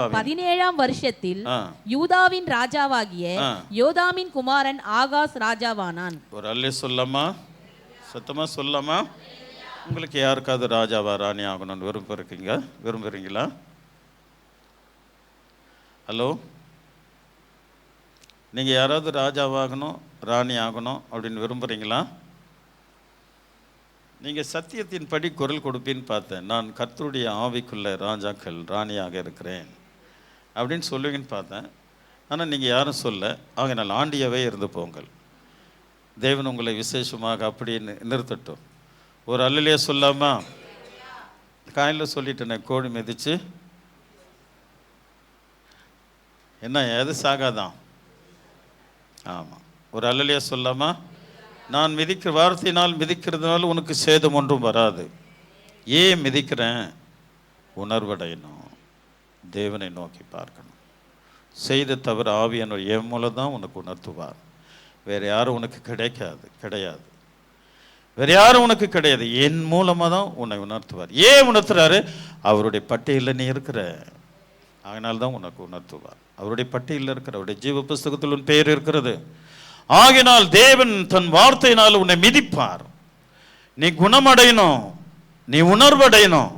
17ஆம் வருஷத்தில் யூதாவின் ராஜாவாகிய யோதாமின் குமாரன் ஆகாஸ் ராஜாவானான். ஒரு அல்லே சொல்லமா, சத்தமா சொல்லமா. உங்களுக்கு யாருக்காவது ராஜாவா ராணி ஆகணும்னு விரும்புறீங்களா? ஹலோ, நீங்கள் யாராவது ராஜாவாகணும் ராணி ஆகணும் அப்படின்னு விரும்புகிறீங்களா? நீங்கள் சத்தியத்தின் படி குரல் கொடுப்பின்னு பார்த்தேன். நான் கர்த்தருடைய ஆவிக்குள்ள ராஜாக்கள் ராணியாக இருக்கிறேன் அப்படின்னு சொல்லுவீங்கன்னு பார்த்தேன். ஆனால் நீங்கள் யாரும் சொல்ல. ஆகையினால் ஆண்டியவே இருந்து போங்கள். தேவன் உங்களை விசேஷமாக அப்படின்னு நிறுத்தட்டும். ஒரு அல்லையே சொல்லாமா? காலையில் சொல்லிட்டேனே, கோழி மிதிச்சு என்ன எது சாகாதான்? ஆமாம், ஒரு அல்லலையே சொல்லாமா? நான் மிதிக்கிற வார்த்தையினால் மிதிக்கிறதுனால உனக்கு சேதம் ஒன்றும் வராது. ஏன் மிதிக்கிறேன்? உணர்வடையணும், தேவனை நோக்கி பார்க்கணும். செய்த தவிர ஆவியானவர் என் மூலம் தான் உனக்கு உணர்த்துவார். வேறு யாரும் உனக்கு கிடையாது. வேறு யாரும் உனக்கு கிடையாது. என் மூலமாக தான் உன்னை உணர்த்துவார். ஏன் உணர்த்துறாரு? அவருடைய பட்டியலில் நீ இருக்கிற, அதனால்தான் உனக்கு உணர்த்துவார். அவருடைய பட்டியலில் இருக்கிற, அவருடைய ஜீவ புஸ்தகத்தில் உன் பெயர் இருக்கிறது. ஆகினால் தேவன் தன் வார்த்தையினால் உன்னை மிதிப்பார். நீ குணமடையணும், நீ உணர்வடையணும்,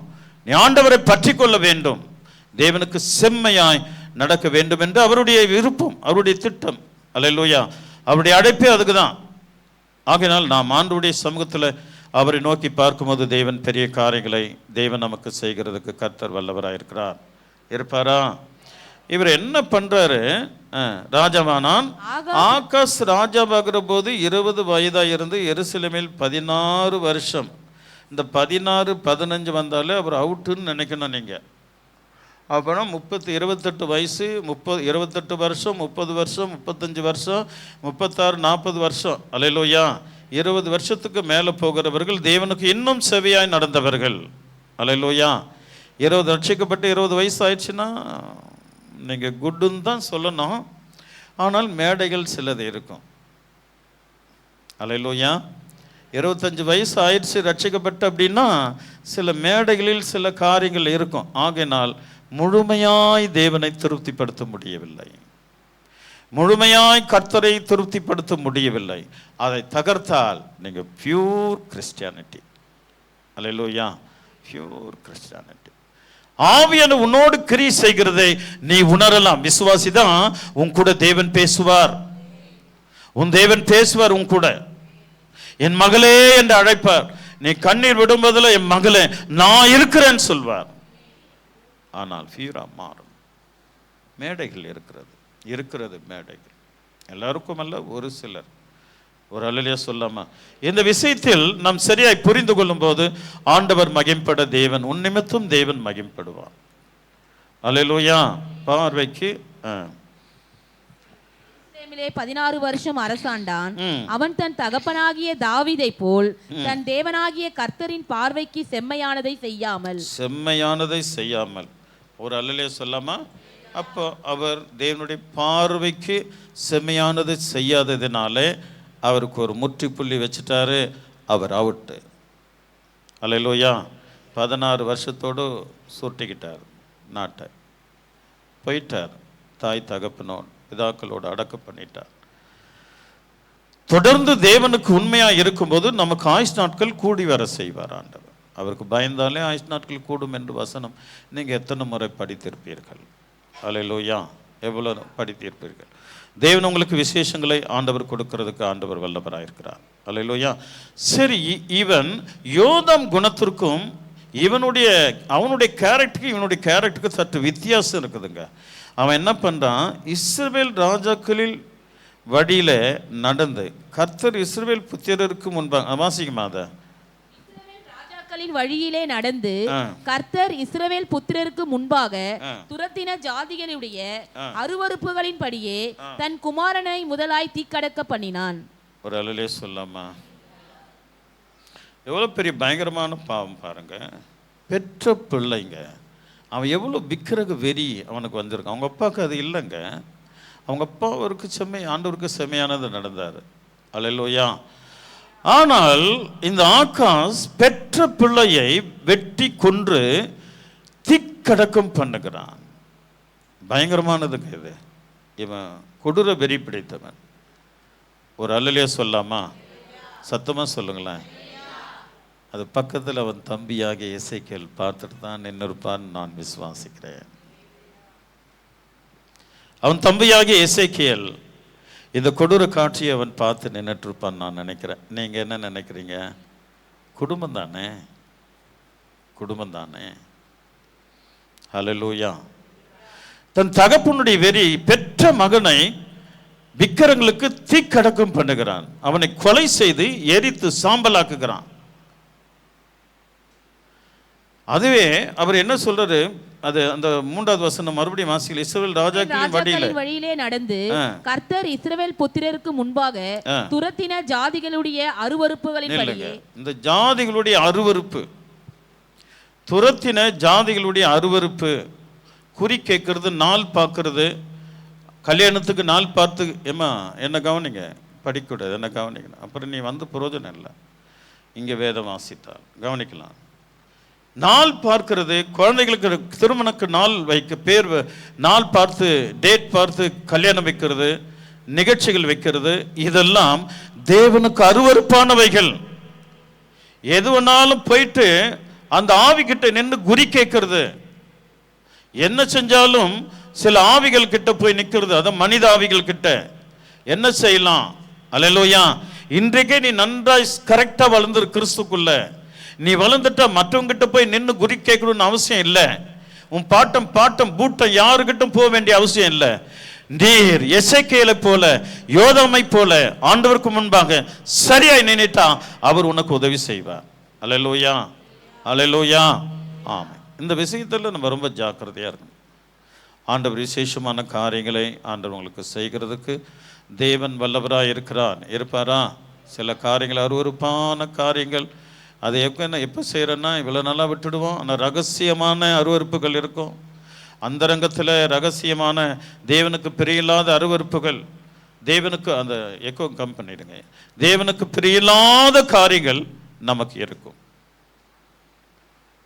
நீ ஆண்டவரை பற்றி கொள்ள வேண்டும், தேவனுக்கு செம்மையாய் நடக்க வேண்டும் என்று அவருடைய விருப்பம், அவருடைய திட்டம். அல்லேலூயா. அவருடைய அழைப்பே அதுக்கு தான். ஆகினால் நாம் ஆண்டவருடைய சமூகத்தில் அவரை நோக்கி பார்க்கும்போது தேவன் பெரிய காரியங்களை தேவன் நமக்கு செய்கிறதுக்கு கர்த்தர் வல்லவராயிருக்கிறார். இருப்பாரா? இவர் என்ன பண்றாரு? ராஜாவானான். ஆகாஸ் ராஜாவாகிற போது 20 வயதாக இருந்து எருசலேமில் 16 வருஷம். இந்த 16, 15 வந்தாலே அவர் அவுட்டுன்னு நினைக்கணும் நீங்கள். அப்புறம் 28 வயசு, 28 வருஷம், 30 வருஷம், 35 வருஷம், 36, 40 வருஷம். அல்லேலூயா. 20 வருஷத்துக்கு மேலே போகிறவர்கள் தேவனுக்கு இன்னும் செவியாய் நடந்தவர்கள். அல்லேலூயா. 20 ரட்சிக்கப்பட்டு 20 வயசு ஆயிடுச்சுன்னா நீங்கள் குட்டுன்னு தான் சொல்லணும். ஆனால் மேடைகள் சிலது இருக்கும். அல்லேலூயா. 25 வயசு ஆயிடுச்சு ரட்சிக்கப்பட்டு அப்படின்னா சில மேடைகளில் சில காரியங்கள் இருக்கும். ஆகையினால் முழுமையாய் தேவனை திருப்திப்படுத்த முடியவில்லை, முழுமையாய் கர்த்தரை திருப்திப்படுத்த முடியவில்லை. அதை தகர்த்தால் நீங்கள் pure Christianity. Hallelujah. Pure Christianity. ஆவியான உன்னோடு கிரியை செய்கிறதை நீ உணரலாம். விசுவாசிதான் உன் கூட தேவன் பேசுவார். உன் தேவன் பேசுவார் உன் கூட. என் மகளே என்று அழைப்பார். நீ கண்ணீர் விடும்போதில் என் மகளே நான் இருக்கிறேன்னு சொல்வார். ஆனால் ஃபியூரா மாறும். மேடைகள் இருக்கிறது மேடைகள். எல்லாருக்கும் அல்ல, ஒரு சிலர். ஒரு அல்லையா சொல்லாமா? இந்த விஷயத்தில் நாம் சரியாய் புரிந்து கொள்ளும் போது ஆண்டவர் மகிம்பட தேவன் உன் நிமித்தம் தேவன் மகிம்படுவார். அல்லேலூயா. பார்வைக்கு 16 வருஷம் அரசாண்டான். அவன் தன் தகப்பனாகிய தாவீதை போல் தன் தேவனாகிய கர்த்தரின் பார்வைக்கு செம்மையானதை செய்யாமல். ஒரு அல்லையா சொல்லாமா? அப்போ அவர் தேவனுடைய பார்வைக்கு செம்மையானதை செய்யாததினாலே அவருக்கு ஒரு முற்றுப்புள்ளி வச்சுட்டாரு. அவர் அவுட்டு. அல்லேலூயா. 16 வருஷத்தோடு சுருட்டிக்கிட்டார் நாட்டை. போயிட்டார். தாய் தகப்பனோடு பிதாக்களோடு அடக்கம் பண்ணிட்டார். தொடர்ந்து தேவனுக்கு உண்மையாக இருக்கும்போது நமக்கு ஆயுஷ் நாட்கள் கூடி வர செய்வார் ஆண்டவர். அவருக்கு பயந்தாலே ஆயுஷ் நாட்கள் கூடும் என்று வசனம் நீங்கள் எத்தனை முறை படித்திருப்பீர்கள்? அல்லேலூயா. எவ்வளோ படித்திருப்பீர்கள்? தேவன் உங்களுக்கு விசேஷங்களை ஆண்டவர் கொடுக்கிறதுக்கு ஆண்டவர் வல்லவராயிருக்கிறார். அல்லேலூயா. சரி, இவன் யோதாம் குணத்திற்கும் அவனுடைய கேரக்டருக்கு இவனுடைய கேரக்டருக்கு சற்று வித்தியாசம் இருக்குதுங்க. அவன் என்ன பண்ணுறான்? இஸ்ரவேல் ராஜாக்களில் வழியில் நடந்து கர்த்தர் இஸ்ரவேல் புத்திரருக்கு முன்பாக வாசிக்குமா? அதை வழியிலே நடந்து கர்த்தர் இஸ்ரவேல் புத்திரருக்கு முன்பாக துரத்தின ஜாதிகளுடைய அருவருப்புகளின்படியே தன் குமாரனை முதலாய் தீக்கடக்க பண்ணினான். ஒரு அல்லையே சொல்லாமா? எவ்வளவு பெரிய பயங்கரமான பாவம் பாருங்க. பெற்ற பிள்ளைங்க, அவன் எவ்வளோ விக்கிரக வெறி அவனுக்கு வந்திருக்கான். அவங்க அப்பாவுக்கு அது இல்லைங்க. அவங்க அப்பா அவருக்கு ஆண்டவருக்கு செம்மையானது நடந்தார். அல்லேலூயா. ஆனால் இந்த ஆகாஸ் பெற்ற பிள்ளையை வெட்டி கொன்று திக்கடக்கம் பண்ணுகிறான். பயங்கரமானதுங்க இது. இவன் கொடூர வெறி பிடித்தவன். ஒரு அல்லலையா சொல்லாமா? சத்தமாக சொல்லுங்களேன். அது பக்கத்தில் அவன் தம்பியாகிய எசேக்கியேல் பார்த்துட்டு தான் நின்றுப்பான்னு நான் விசுவாசிக்கிறேன். அவன் தம்பியாகிய எசேக்கியேல் இந்த கொடூர காட்சியை அவன் பார்த்து நின்றுட்டுருப்பான்னு நான் நினைக்கிறேன். நீங்கள் என்ன நினைக்கிறீங்க? குடும்பம் தானே, குடும்பம் தானே. ஹல்லேலூயா. தன் தகப்பனுடைய வெறி பெற்ற மகனை விக்கிரங்களுக்கு தீக்கடக்கம் பண்ணுகிறான். அவனை கொலை செய்து எரித்து சாம்பலாக்குகிறான். அதுவே அவர் என்ன சொல்றாரு? அது அந்த 3வது வசனம் மறுபடியும் வாசிக்கல. இஸ்ரவேல் ராஜாக்களின் வழியிலே நடந்து கர்த்தர் இஸ்ரவேல் புத்திரருக்கு முன்பாக துரத்தின ஜாதிகளுடைய அருவருப்புகளின் படியே. இந்த ஜாதிகளுடைய அருவருப்பு, துரத்தின ஜாதிகளுடைய அருவருப்பு, குறி கேட்கறது, நாள் பார்க்கறது, கல்யாணத்துக்கு நாள் பார்த்து ஏமா என்ன கவனிங்க, படிக்கூடாது என்ன கவனிக்கணும், அப்புறம் நீ வந்து பிரயோஜனம் இல்லை. இங்கே வேதம் வாசித்தால் கவனிக்கலாம். நாள் பார்க்கிறது, குழந்தைகளுக்கு திருமணக்கு நாள் வைக்க பேர் நாள் பார்த்து டேட் பார்த்து கல்யாணம் வைக்கிறது, நிகழ்ச்சிகள் வைக்கிறது, இதெல்லாம் தேவனுக்கு அருவருப்பானவைகள். எது வேணாலும் போயிட்டு அந்த ஆவிகிட்ட நின்று குறி கேட்கறது, என்ன செஞ்சாலும் சில ஆவிகள் கிட்ட போய் நிற்கிறது. அதான் மனித ஆவிகள் கிட்ட என்ன செய்யலாம்? அல்லேலூயா. இன்றைக்கே நீ நன்றாய் கரெக்டா வளர்ந்துரு கிறிஸ்துக்குள்ள. நீ வளர்ந்துட்டா மற்றவங்கிட்ட போய் நின்று குறி கேட்கணும்னு அவசியம் இல்லை. உன் பாட்டம் பூட்டம் யாருக்கிட்டும் போக வேண்டிய அவசியம் இல்லை. நீர் எசேக்கியேலை போல யோதாமை போல ஆண்டவருக்கு முன்பாக சரியாய் நினைத்தா அவர் உனக்கு உதவி செய்வார். அல்லேலூயா, அல்லேலூயா. ஆமாம். இந்த விஷயத்தில் நம்ம ரொம்ப ஜாக்கிரதையாக இருக்கணும். ஆண்டவர் விசேஷமான காரியங்களை ஆண்டவர் உங்களுக்கு செய்கிறதுக்கு தேவன் வல்லவராக இருப்பாரா? சில காரியங்கள் அருவருப்பான காரியங்கள், அதை எப்போ செய்கிறேன்னா இவ்வளோ நல்லா விட்டுடுவோம். ஆனால் ரகசியமான அருவருப்புகள் இருக்கும். அந்தரங்கத்தில் ரகசியமான தேவனுக்கு பிரியலாத அருவருப்புகள், தேவனுக்கு அந்த எக்கோ கம் பண்ணிடுங்க, தேவனுக்கு பிரியலாத காரியங்கள் நமக்கு இருக்கும்.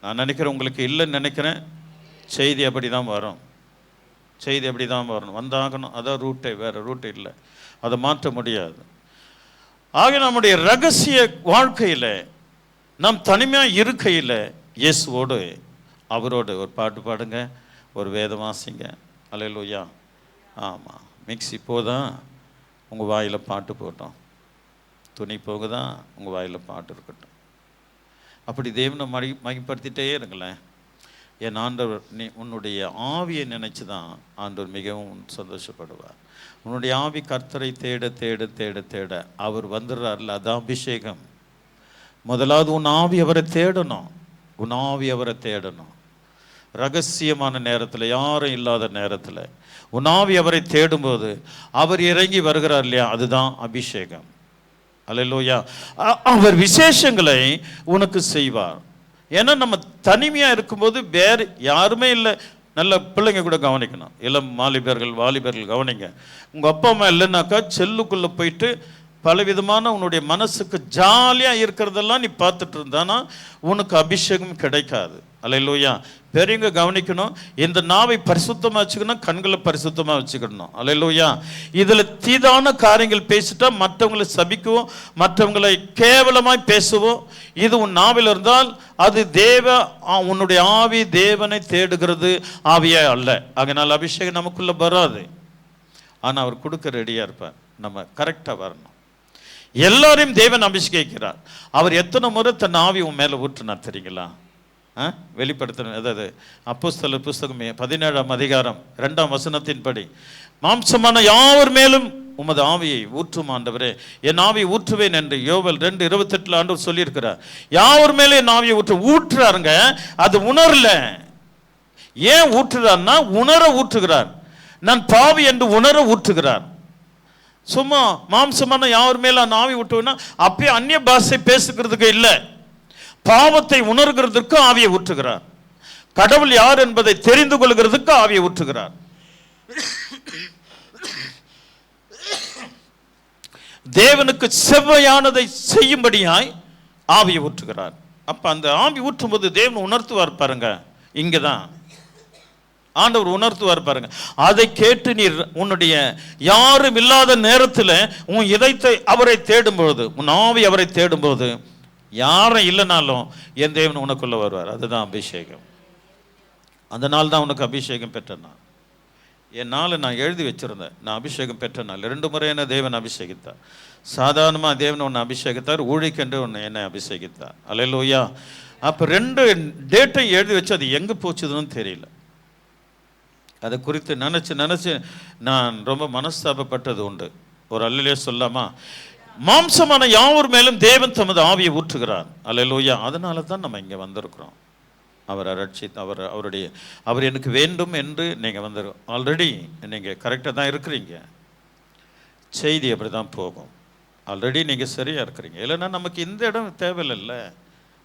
நான் நினைக்கிறேன் உங்களுக்கு இல்லைன்னு நினைக்கிறேன். செய்தி அப்படி தான் வரும், செய்தி அப்படி தான் வரணும், வந்தாகணும். அதான் ரூட்டே, வேறு ரூட்டு இல்லை, அதை மாற்ற முடியாது. ஆக நம்முடைய ரகசிய வாழ்க்கையில் நாம் தனிமையாக இருக்கையில் இயேசுவோடு அவரோடு ஒரு பாட்டு பாடுங்க, ஒரு வேதம் வாசிங்க. அல்லேலூயா. ஆமாம். மிக்ஸி போதான் உங்கள் வாயில் பாட்டு போட்டோம், துணி போகுதான் உங்கள் வாயில் பாட்டு இருக்கட்டும். அப்படி தேவனை மகிமைப்படுத்திட்டே இருங்களேன். என் ஆண்டவர் உன்னுடைய ஆவியை நினைச்சு தான் ஆண்டவர் மிகவும் சந்தோஷப்படுவார். உன்னுடைய ஆவி கர்த்தரை தேட தேட தேட தேட அவர் வந்துடுறார்ல, அது அபிஷேகம். முதலாவது உன் ஆவி அவரை தேடணும், உன் ஆவி அவரை தேடணும். ரகசியமான நேரத்தில், யாரும் இல்லாத நேரத்தில் உன் ஆவி அவரை தேடும்போது அவர் இறங்கி வருகிறார் இல்லையா, அதுதான் அபிஷேகம். அல்லேலூயா. அவர் விசேஷங்களை உனக்கு செய்வார். ஏன்னா நம்ம தனிமையாக இருக்கும்போது வேறு யாருமே இல்லை. நல்ல பிள்ளைங்க கூட கவனிக்கணும், இளம் வாலிபர்கள் கவனிங்க. உங்கள் அப்பா அம்மா இல்லைன்னாக்கா செல்லுக்குள்ளே போயிட்டு பலவிதமான உன்னுடைய மனசுக்கு ஜாலியாக இருக்கிறதெல்லாம் நீ பார்த்துட்டு இருந்தானா உனக்கு அபிஷேகம் கிடைக்காது. அல்லேலூயா. பெரியவங்க கவனிக்கணும், இந்த நாவை பரிசுத்தமாக வச்சுக்கணும், கண்களை பரிசுத்தமாக வச்சுக்கணும். அல்லேலூயா. இதில் தீதான காரியங்கள் பேசிட்டா மற்றவங்களை சபிக்குவோம், மற்றவங்களை கேவலமாய் பேசுவோம். இது உன் நாவில் இருந்தால் அது உன்னுடைய ஆவி தேவனை தேடுகிறது ஆவியே அல்ல. அதனால் அபிஷேகம் நமக்குள்ள வராது. ஆனால் அவர் கொடுக்க ரெடியாக இருப்பார். நம்ம கரெக்டாக வரணும். எல்லாரையும் தேவன் அபிஷேகிக்கிறார். அவர் எத்தனை முறை தன் ஆவி உன் மேலே ஊற்றுனார் தெரியுங்களா? வெளிப்படுத்தணும். அதாவது அப்போஸ்தலர் புஸ்தகம் 17ஆம் அதிகாரம் 2ஆம் வசனத்தின்படி, மாம்சமான யாவர் மேலும் உமது ஆவியை ஊற்றும் ஆண்டவரே, என் ஆவியை ஊற்றுவேன் என்று யோவேல் 2:28 ஆண்டவர் சொல்லியிருக்கிறார். யாவர் மேலே என் ஆவியை ஊற்றுறாருங்க. அது உணரல. ஏன் ஊற்றுறார்னா உணர ஊற்றுகிறார். நான் பாவி என்று உணர ஊற்றுகிறார். சும்மா மாம்சமான யாவர் மேல அந்த ஆவி ஊற்றுவேன்னா அப்பயே அந்நிய பாஷை பேசுகிறதுக்கு இல்லை, பாவத்தை உணர்கிறதுக்கு ஆவியை ஊற்றுகிறார். கடவுள் யார் என்பதை தெரிந்து கொள்கிறதுக்கு ஆவியை ஊற்றுகிறார். தேவனுக்கு செவ்வையானதை செய்யும்படியாய் ஆவியை ஊற்றுகிறார். அப்ப அந்த ஆவி ஊற்றும் போது தேவன் உணர்த்துவார் பாருங்க. இங்கதான் ஆண்டவர் உணர்த்துவார் பாருங்க. அதை கேட்டு நீர் உன்னுடைய யாரும் இல்லாத நேரத்தில் உன் இதயத்தை அவரை தேடும்போது, உன் ஆவி அவரை தேடும்போது, யாரும் இல்லைனாலும் என் தேவன் உனக்குள்ள வருவார். அதுதான் அபிஷேகம். அந்த நாள் தான் உனக்கு அபிஷேகம் பெற்ற நாள். என் நாள் நான் எழுதி வச்சிருந்தேன். நான் அபிஷேகம் பெற்ற நாள். 2 முறை என்ன தேவன் அபிஷேகித்தார். சாதாரணமாக தேவன் ஒன்று அபிஷேகித்தார், ஊழிக்கென்று ஒன்று என்னை அபிஷேகித்தார். அல்லேலூயா. அப்போ 2 டேட்டை எழுதி வச்சு அது எங்கே போச்சுதுன்னு தெரியல. அதை குறித்து நினச்சி நான் ரொம்ப மனஸ்தாபப்பட்டது உண்டு. ஒரு அல்லேலூயா சொல்லாமா? மாம்சமான யாவர் மேலும் தேவன் தமது ஆவியை ஊற்றுகிறார். அல்லேலூயா. அதனால தான் நம்ம இங்கே வந்திருக்கிறோம். அவரை ரட்சித்து அவர் எனக்கு வேண்டும் என்று நீங்கள் வந்துடும். ஆல்ரெடி நீங்கள் கரெக்டாக தான் இருக்கிறீங்க. செய்தி அப்படி தான் போகும். ஆல்ரெடி நீங்கள் சரியாக இருக்கிறீங்க. இல்லைன்னா நமக்கு இந்த இடம் தேவையில்லைல்ல,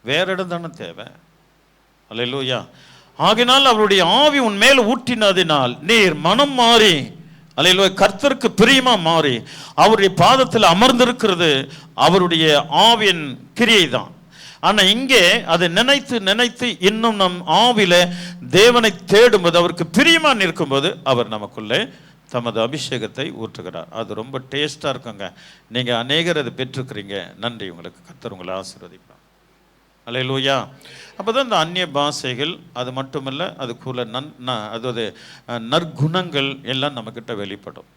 வேற இடம் தானே தேவை. அல்லேலூயா. ஆகினால் அவருடைய ஆவி உன் மேல் ஊற்றினதினால் நீர் மனம் மாறி, அல்லேலூயா, கர்த்தருக்கு பிரியமா மாறி அவருடைய பாதத்தில் அமர்ந்திருக்கிறது அவருடைய ஆவியின் கிரியை தான். ஆனால் இங்கே அதை நினைத்து இன்னும் நம் ஆவில தேவனை தேடும்போது, அவருக்கு பிரியமா நிற்கும்போது அவர் நமக்குள்ளே தமது அபிஷேகத்தை ஊற்றுகிறார். அது ரொம்ப டேஸ்டாக இருக்குங்க. நீங்கள் அநேகர் அதை பெற்றுக்கிறீங்க. நன்றி உங்களுக்கு. கர்த்தர் உங்களை ஆசீர்வதிப்பார். அல்லேலூயா. அப்போ தான் இந்த அந்நிய பாஷைகள், அது மட்டுமல்ல, அதுக்குள்ள அதாவது நற்குணங்கள் எல்லாம் நம்மக்கிட்ட வெளிப்படும்.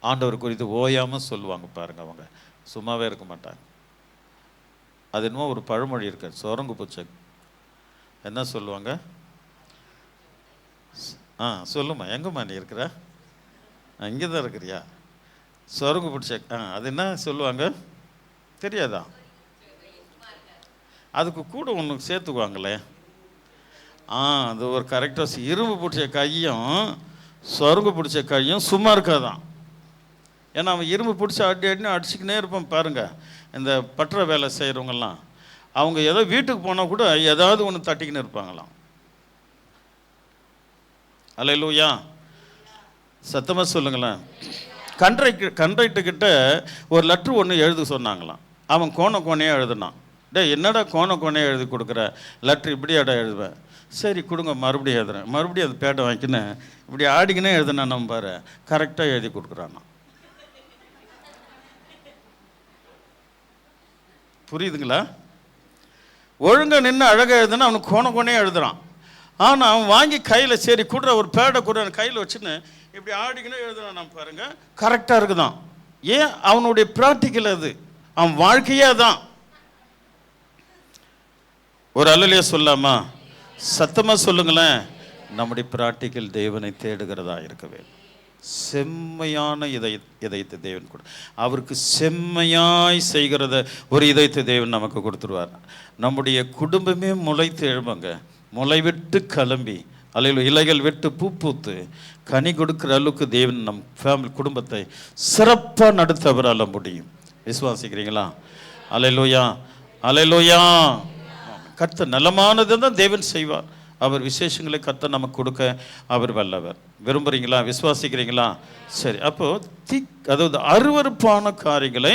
ஆண்டவர் குறித்து ஓயாமல் சொல்லுவாங்க பாருங்க. அவங்க சும்மாவே இருக்க மாட்டாங்க. அது என்னமோ ஒரு பழமொழி இருக்கு, சொரங்கு பூச்சை என்ன சொல்லுவாங்க? சொல்லுமா, எங்கம்மா நீ இருக்கிற? இங்கே தான் இருக்கிறியா? சொரங்கு பிடிச்ச அது என்ன சொல்லுவாங்க தெரியாதா? அதுக்கு கூட ஒன்று சேர்த்துக்குவாங்களே. அது ஒரு கரெக்டாக இரும்பு பிடிச்ச கையும் சொரங்கு பிடிச்ச கையும் சும்மா இருக்காதான். ஏன்னா அவன் இரும்பு பிடிச்சி அடின்னு அடிச்சுக்கினே இருப்பான் பாருங்க. இந்த பற்ற வேலை செய்கிறவங்கெல்லாம் அவங்க ஏதோ வீட்டுக்கு போனால் கூட ஏதாவது ஒன்று தட்டிக்கின்னு இருப்பாங்களாம். அல்லேலூயா. சத்தமாக சொல்லுங்களேன். கண்ட்ரைட்டுக்கிட்ட ஒரு லெட்ரு ஒன்று எழுத சொன்னாங்களாம். அவன் கோணையாக எழுதுனான். என்னடா கோணையாக எழுதி கொடுக்குற லெட்ரு இப்படியாடா எழுதுவேன். சரி கொடுங்க, மறுபடியும் எழுதுறேன். மறுபடியும் அது பேட்டை வாங்கிக்கின்னு இப்படி ஆடிக்கினே எழுதுனா நம்ம பாரு, கரெக்டாக எழுதி கொடுக்குறான்னா. புரியுதுங்களா? ஒழுங்காக நின்று அழகாக எழுதுனா அவனுக்கு கோணையாக எழுதுறான். ஆனால் அவன் வாங்கி கையில் சரி கொடுற ஒரு பேடை கூட கையில் வச்சுன்னு இப்படி ஆடிக்கினே எழுதுறான். நம்ம பாருங்க, கரெக்டாக இருக்குதான். ஏன்? அவனுடைய ப்ராக்டிக்கல் அது, அவன் வாழ்க்கையே தான். ஒரு அல்லேலூயா சொல்லாமா? சத்தமாக சொல்லுங்களேன். நம்முடைய ப்ராக்டிக்கல் தேவனை தேடுகிறதா இருக்கவே. செம்மையான இதயத்தை தேவன் கொடு. அவருக்கு செம்மையாய் செய்கிறத ஒரு இதயத்தை தேவன் நமக்கு கொடுத்துருவார். நம்முடைய குடும்பமே முளைத்து எழும்புங்க, முளை விட்டு கிளம்பி, அல்லேலூயா, இலைகள் விட்டு பூ பூத்து கனி கொடுக்குற அளவுக்கு தேவன் நம் ஃபேமிலி குடும்பத்தை சிறப்பாக நடத்தவரால் முடியும். விசுவாசிக்கிறீங்களா? அல்லேலூயா, அல்லேலூயா. கர்த்தர் நலமானது தான் தேவன் செய்வார். அவர் விசேஷங்களை கர்த்தர் நமக்கு கொடுக்க அவர் வல்லவர். விரும்புகிறீங்களா? விசுவாசிக்கிறீங்களா? சரி. அப்போது அதாவது அருவருப்பான காரியங்களை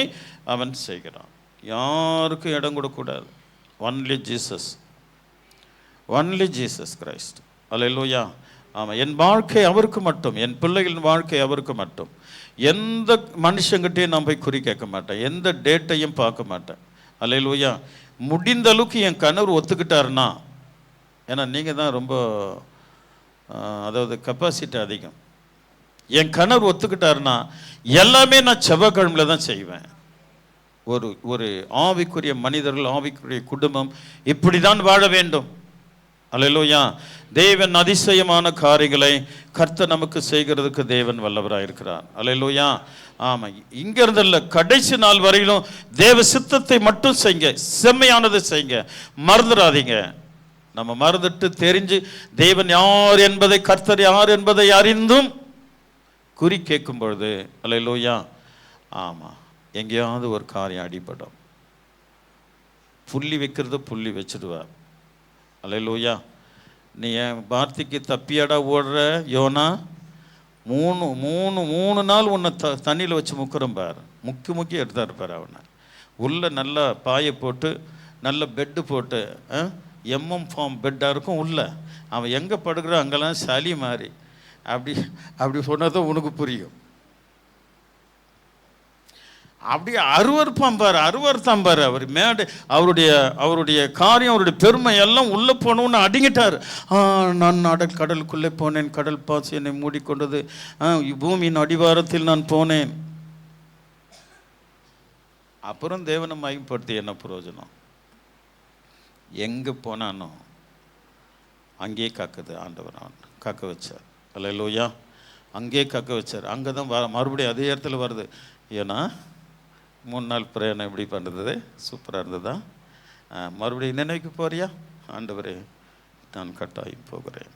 அவன் செய்கிறான். யாருக்கும் இடம் கொடுக்கக்கூடாது. Only Jesus, only Jesus Christ. Hallelujah. ஆமாம். என் வாழ்க்கை அவருக்கு மட்டும், என் பிள்ளைகளின் வாழ்க்கை அவருக்கு மட்டும். எந்த மனுஷங்கிட்டையும் நான் போய் குறி கேட்க மாட்டேன், எந்த டேட்டையும் பார்க்க மாட்டேன். அல்லேலூயா. முடிந்த அளவுக்கு என் கணவர் ஒத்துக்கிட்டாருன்னா, ஏன்னா நீங்கள் தான் ரொம்ப அதாவது கெப்பாசிட்டி அதிகம். என் கணவர் ஒத்துக்கிட்டாருன்னா எல்லாமே நான் செவ்வாய்க்கிழமையில் தான் செய்வேன். ஒரு ஆவிக்குரிய மனிதர்கள், ஆவிக்குரிய குடும்பம் இப்படி தான் வாழ வேண்டும். அல்லேலூயா. தேவன் அதிசயமான காரியங்களை கர்த்தர் நமக்கு செய்கிறதுக்கு தேவன் வல்லவராக இருக்கிறார். அல்லேலூயா. ஆமாம். இங்கிருந்தல்ல, கடைசி நாள் வரையிலும் தேவ சித்தத்தை மட்டும் செய்யுங்க, செம்மையானதை செய்யுங்க, மறந்துடாதீங்க. நம்ம மறந்துட்டு தெரிஞ்சு தேவன் யார் என்பதை, கர்த்தர் யார் என்பதை அறிந்தும் குறி கேட்கும் பொழுது, அல்லேலூயா, ஆமாம், எங்கேயாவது ஒரு காரியம் அடிபடும். புள்ளி வைக்கிறது புள்ளி வச்சிடுவார். அல்லேலூயா. நீ என் வார்த்தைக்கு தப்பியாடா ஓடுற யோனா? மூணு நாள் உன்னை தண்ணியில் வச்சு முக்குறோம் பார். முக்கி எடுத்தா இருப்பார் அவனை. உள்ள நல்லா பாயை போட்டு, நல்ல பெட்டு போட்டு, எம்எம் ஃபார்ம் பெட்டாக இருக்கும் உள்ள. அவன் எங்கே படுக்கிற அங்கெல்லாம் சளி மாதிரி. அப்படி சொன்னதும் உனக்கு புரியும். அப்படியே அருவருப்பாம்பார், அருவருத்தாம்பார். அவர் அவருடைய காரியம், அவருடைய பெருமை எல்லாம் உள்ளே போனோன்னு அடங்கிட்டார். நான் கடலுக்குள்ளே போனேன், கடல் பாசி என்னை மூடிக்கொண்டது, பூமியின் அடிவாரத்தில் நான் போனேன். அப்புறம் தேவனை மகிமைப்படுத்தி என்ன பிரயோஜனம்? எங்கே போனானோ அங்கேயே காக்குது ஆண்டவர். காக்க வச்சார். அல்லேலூயா. அங்கேயே காக்க வச்சார். அங்கே தான் மறுபடியும் அதே இடத்துல வருது. ஏன்னா 3 நாள் பிரயாணம் எப்படி பண்ணுறது? சூப்பராக இருந்ததா? மறுபடியும் நினைவுக்கு போறியா? ஆண்டவரே நான் கட்டாயம் போகிறேன்.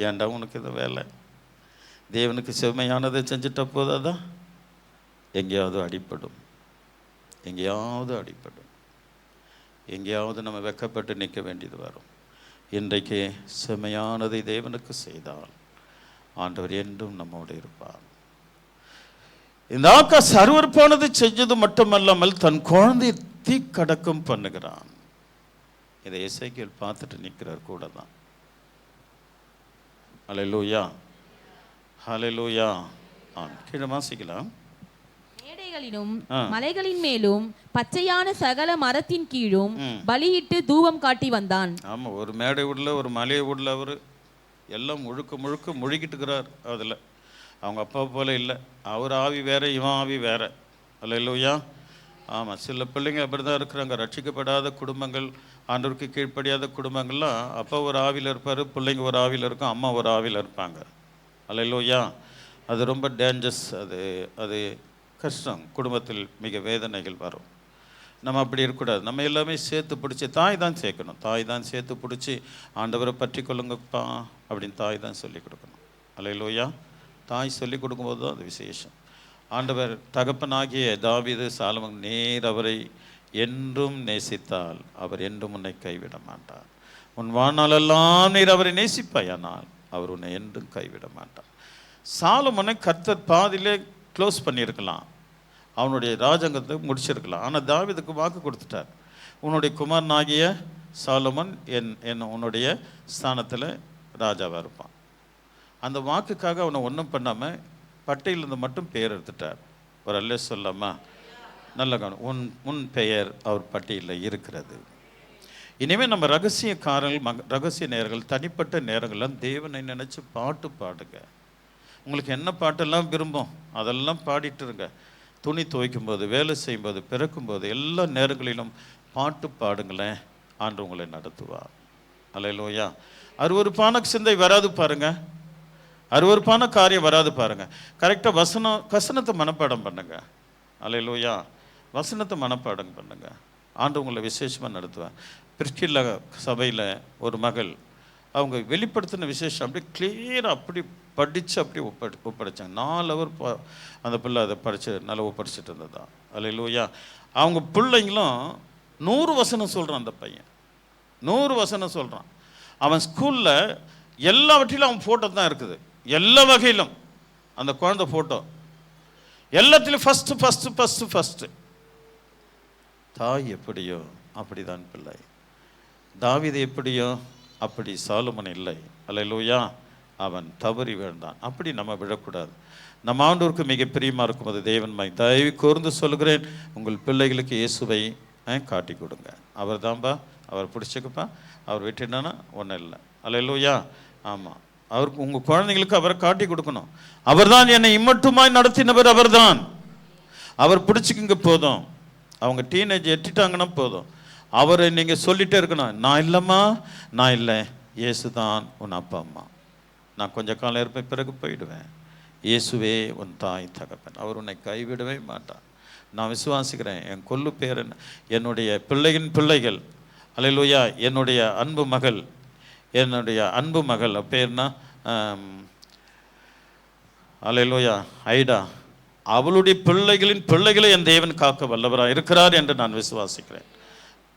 ஏன்டா உனக்கு இந்த வேலை? தேவனுக்கு செம்மையானதை செஞ்சுட்டா போதாதான்? எங்கேயாவது அடிப்படும், எங்கேயாவது நம்ம வெக்கப்பட்டு நிற்க வேண்டியது வரும். இன்றைக்கு செம்மையானதை தேவனுக்கு செய்தால் ஆண்டவர் என்றும் நம்மோடு இருப்பார். இந்த ஆகாஷ் அருவருப்பானது செஞ்சது மட்டுமல்லாமல் தன் குழந்தை தீக்கடக்கம் பண்ணுகிறான். இதை எசேக்கியேல் பார்த்துட்டு நிற்கிறார் கூட தான். ஹல்லேலூயா, ஹல்லேலூயா. கீழே வாசிக்கலாம். மேடைகளிலும் மலைகளின் மேலும் பச்சையான சகல மரத்தின் கீழும் பலியிட்டு தூபம் காட்டி வந்தான். ஆமா, ஒரு மேடை உள்ள ஒரு மலையை உள்ள அவர் எல்லாம் முழுக்க முழுகிட்டுக்கிறார். அதில் அவங்க அப்பா போல இல்லை. அவர் ஆவி வேற, இவன் ஆவி வேற. அல்லேலூயா. ஆமாம், சில பிள்ளைங்க அப்படி தான் இருக்கிறாங்க. ரட்சிக்கப்படாத குடும்பங்கள், ஆண்டவருக்கு கீழ்ப்படியாத குடும்பங்கள்லாம் அப்பா ஒரு ஆவியில் இருப்பார், பிள்ளைங்க ஒரு ஆவியில் இருக்கும், அம்மா ஒரு ஆவியில் இருப்பாங்க. அல்லேலூயா. அது ரொம்ப டேஞ்சரஸ். அது கஷ்டம். குடும்பத்தில் மிக வேதனைகள் வரும். நம்ம அப்படி இருக்கக்கூடாது. நம்ம எல்லாமே சேர்த்து பிடிச்சி, தாய் தான் சேர்க்கணும். தாய் தான் சேர்த்து பிடிச்சி ஆண்டவரை பற்றி கொள்ளுங்கப்பா அப்படின்னு தாய் தான் சொல்லிக் கொடுக்கணும். அல்லேலூயா. தாய் சொல்லிக் கொடுக்கும்போது தான் அது விசேஷம். ஆண்டவர் தகப்பனாகிய தாவீது சாலமோன் நேர் அவரை என்றும் நேசித்தால் அவர் என்றும் உன்னை கைவிட மாட்டார். உன் வாழ்நாளெல்லாம் நீர் அவரை நேசிப்பாயானால் அவர் உன்னை என்றும் கைவிட மாட்டார். சாலமோனை கர்த்தர் பாதியிலே க்ளோஸ் பண்ணியிருக்கலாம், அவனுடைய ராஜாங்கத்தை முடிச்சிருக்கலாம். ஆனால் தாவீதுக்கு வாக்கு கொடுத்துட்டார், உன்னுடைய குமாரனாகிய சாலமோன் உன்னுடைய ஸ்தானத்தில் ராஜாவாக இருப்பான். அந்த வாக்குக்காக அவனை ஒன்றும் பண்ணாமல் பட்டையிலிருந்து மட்டும் பெயர் எடுத்துட்டார். ஒரு அல்ல சொல்லாமா? நல்ல கவனம். உன் பெயர் அவர் பட்டியலில் இருக்கிறது. இனிமேல் நம்ம ரகசிய நேரங்கள், தனிப்பட்ட நேரங்கள்லாம் தேவனை நினச்சி பாட்டு பாடுங்க. உங்களுக்கு என்ன பாட்டெல்லாம் விரும்பும் அதெல்லாம் பாடிட்டு இருங்க. துணி துவைக்கும் போது, வேலை செய்யும்போது, பிறக்கும்போது, எல்லா நேரங்களிலும் பாட்டு பாடுங்களேன். ஆண்டு உங்களை நடத்துவார். அல்லேலூயா. அருவருப்பான சிந்தை வராது பாருங்க, அருவருப்பான காரியம் வராது பாருங்க. கரெக்டாக வசனத்தை மனப்பாடம் பண்ணுங்க. அல்லேலூயா. வசனத்தை மனப்பாடம் பண்ணுங்க. ஆண்டு உங்களை விசேஷமாக நடத்துவார். பிரிஸ்கில்லா சபையில் ஒரு மகள், அவங்க வெளிப்படுத்தின விசேஷம் அப்படியே கிளியராக அப்படி படித்து அப்படியே ஒப்படைச்சாங்க. 4 ஹவர் அந்த பிள்ளை அதை நல்லா ஒப்படைச்சிட்டு இருந்ததா. அல்லேலூயா. அவங்க பிள்ளைங்களும் 100 வசனம் சொல்கிறான். அந்த பையன் 100 வசனம் சொல்கிறான். அவன் ஸ்கூலில் எல்லாவற்றிலும் அவன் ஃபோட்டோ தான் இருக்குது. எல்லா வகையிலும் அந்த குழந்தை ஃபோட்டோ எல்லாத்திலும் ஃபஸ்ட்டு. தாய் எப்படியோ அப்படிதான் பிள்ளை. தாவீது எப்படியோ அப்படி சாலமோன் இல்லை. அல்லேலூயா. அவன் தவறி விழுந்தான். அப்படி நம்ம விழக்கூடாது. நம்ம ஆண்டவருக்கு மிக பிரியமாக இருக்கும்போது தேவன் தயவு கூர்ந்து சொல்கிறேன், உங்கள் பிள்ளைகளுக்கு இயேசுவை காட்டி கொடுங்க. அவர் தான்பா, அவர் பிடிச்சிக்கப்பா, அவர் விட்டுனானா ஒன்றும் இல்லை. அல்லேலூயா. ஆமாம், அவருக்கு உங்கள் குழந்தைங்களுக்கு அவரை காட்டி கொடுக்கணும். அவர் தான் என்னை இம்மட்டுமாய் நடத்தினவர். அவர் தான். அவர் பிடிச்சிக்குங்க போதும். அவங்க டீனேஜ் எட்டிட்டாங்கன்னா போதும், அவரை நீங்கள் சொல்லிகிட்டே இருக்கணும். நான் இல்லைம்மா, நான் இல்லை, இயேசு தான் உன் அப்பா அம்மா. நான் கொஞ்சம் காலம் இருப்பேன், பிறகு போயிடுவேன். இயேசுவே உன் தாய் தகப்பன், அவர் உன்னை கைவிடவே மாட்டான். நான் விசுவாசிக்கிறேன். என் கொல்லு பேர் என்னுடைய பிள்ளைகள். அல்லேலூயா. என்னுடைய அன்பு மகள் பேர்னா அல்லேலூயா ஐடா. அவளுடைய பிள்ளைகளை என் தேவன் காக்க வல்லவராக இருக்கிறார் என்று நான் விசுவாசிக்கிறேன்.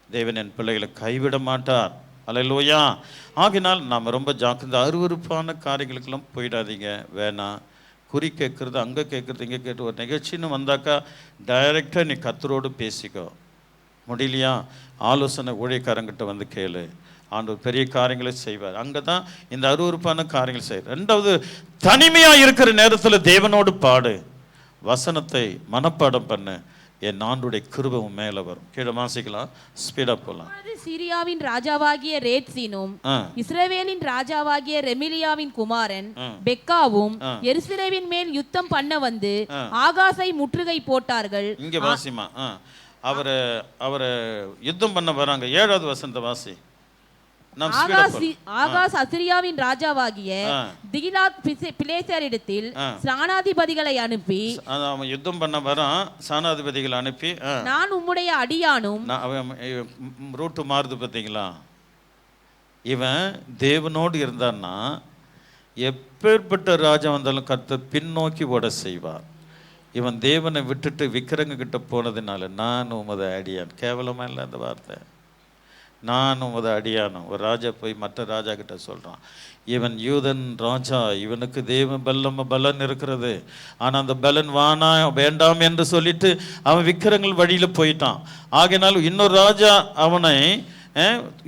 தேவன் என் பிள்ளைகளை கைவிட மாட்டார். அல்லேலூயா. ஆகினால் நாம் ரொம்ப ஜாக்கிரதை. அருவருப்பான காரியங்களுக்கெல்லாம் போயிடாதீங்க. வேணாம். குறி கேட்குறது, அங்கே கேட்குறது, இங்கே கேட்டு ஒரு நிகழ்ச்சின்னு வந்தாக்கா டைரெக்டாக நீ கர்த்தரோடு பேசிக்கோ. முடியலையா, ஆலோசனை ஊழியக்காரங்கிட்ட வந்து கேளு, ஆண்டவர் பெரிய காரியங்களை செய்வார். அங்கே தான் இந்த அருவருப்பான காரியங்கள் செய்வார். ரெண்டாவது, தனிமையாக இருக்கிற நேரத்தில் தேவனோடு பாடு, வசனத்தை மனப்பாடம் பண்ணு, என் ஆண்டுடைய கிருபை மேலே வரும். கீழே வாசிக்கலாம், ஸ்பீடாக போகலாம். சீரியாவின் ராஜாவாகிய ரேத்சீனும் இஸ்ரவேலின் ராஜாவாகிய ரெமிலியாவின் குமாரன் பெக்காவும் எருசலேமின் மேல் யுத்தம் பண்ண வந்து ஆகாசை முற்றுகை போட்டார்கள். இங்கே வாசிமா, அவரை யுத்தம் பண்ண வராங்க. 7வது வசனத்தை வாசி. ஆகாஸ் அசிரியாவின் ராஜாவாகிய திகிலாத் பிலேசரிடத்தில் சேனாதிபதிகளை அனுப்பி, அவன் யுத்தம் பண்ண வரான், சேனாதிபதிகளை அனுப்பி, நான் உம்முடைய அடியானும். ரூட்டு மாறுது பார்த்தீங்களா? இவன் தேவனோடு இருந்தான்னா எப்பேற்பட்ட ராஜா வந்தாலும் கர்த்தர் பின்னோக்கி ஓட செய்வார். இவன் தேவனை விட்டுட்டு விக்கிரங்க கிட்ட போனதுனால, நான் உமது அடியான். கேவலமா இல்லை அந்த வார்த்தை? நான் உமது அடியானும். ஒரு ராஜா போய் மற்ற ராஜா கிட்ட சொல்கிறான், இவன் யூதன் ராஜா, இவனுக்கு தேவ பலன் இருக்கிறது, ஆனால் அந்த பலன் வேண்டாம் என்று சொல்லிட்டு அவன் விக்கிரங்கள் வழியில் போயிட்டான். ஆகையினால் இன்னொரு ராஜா அவனை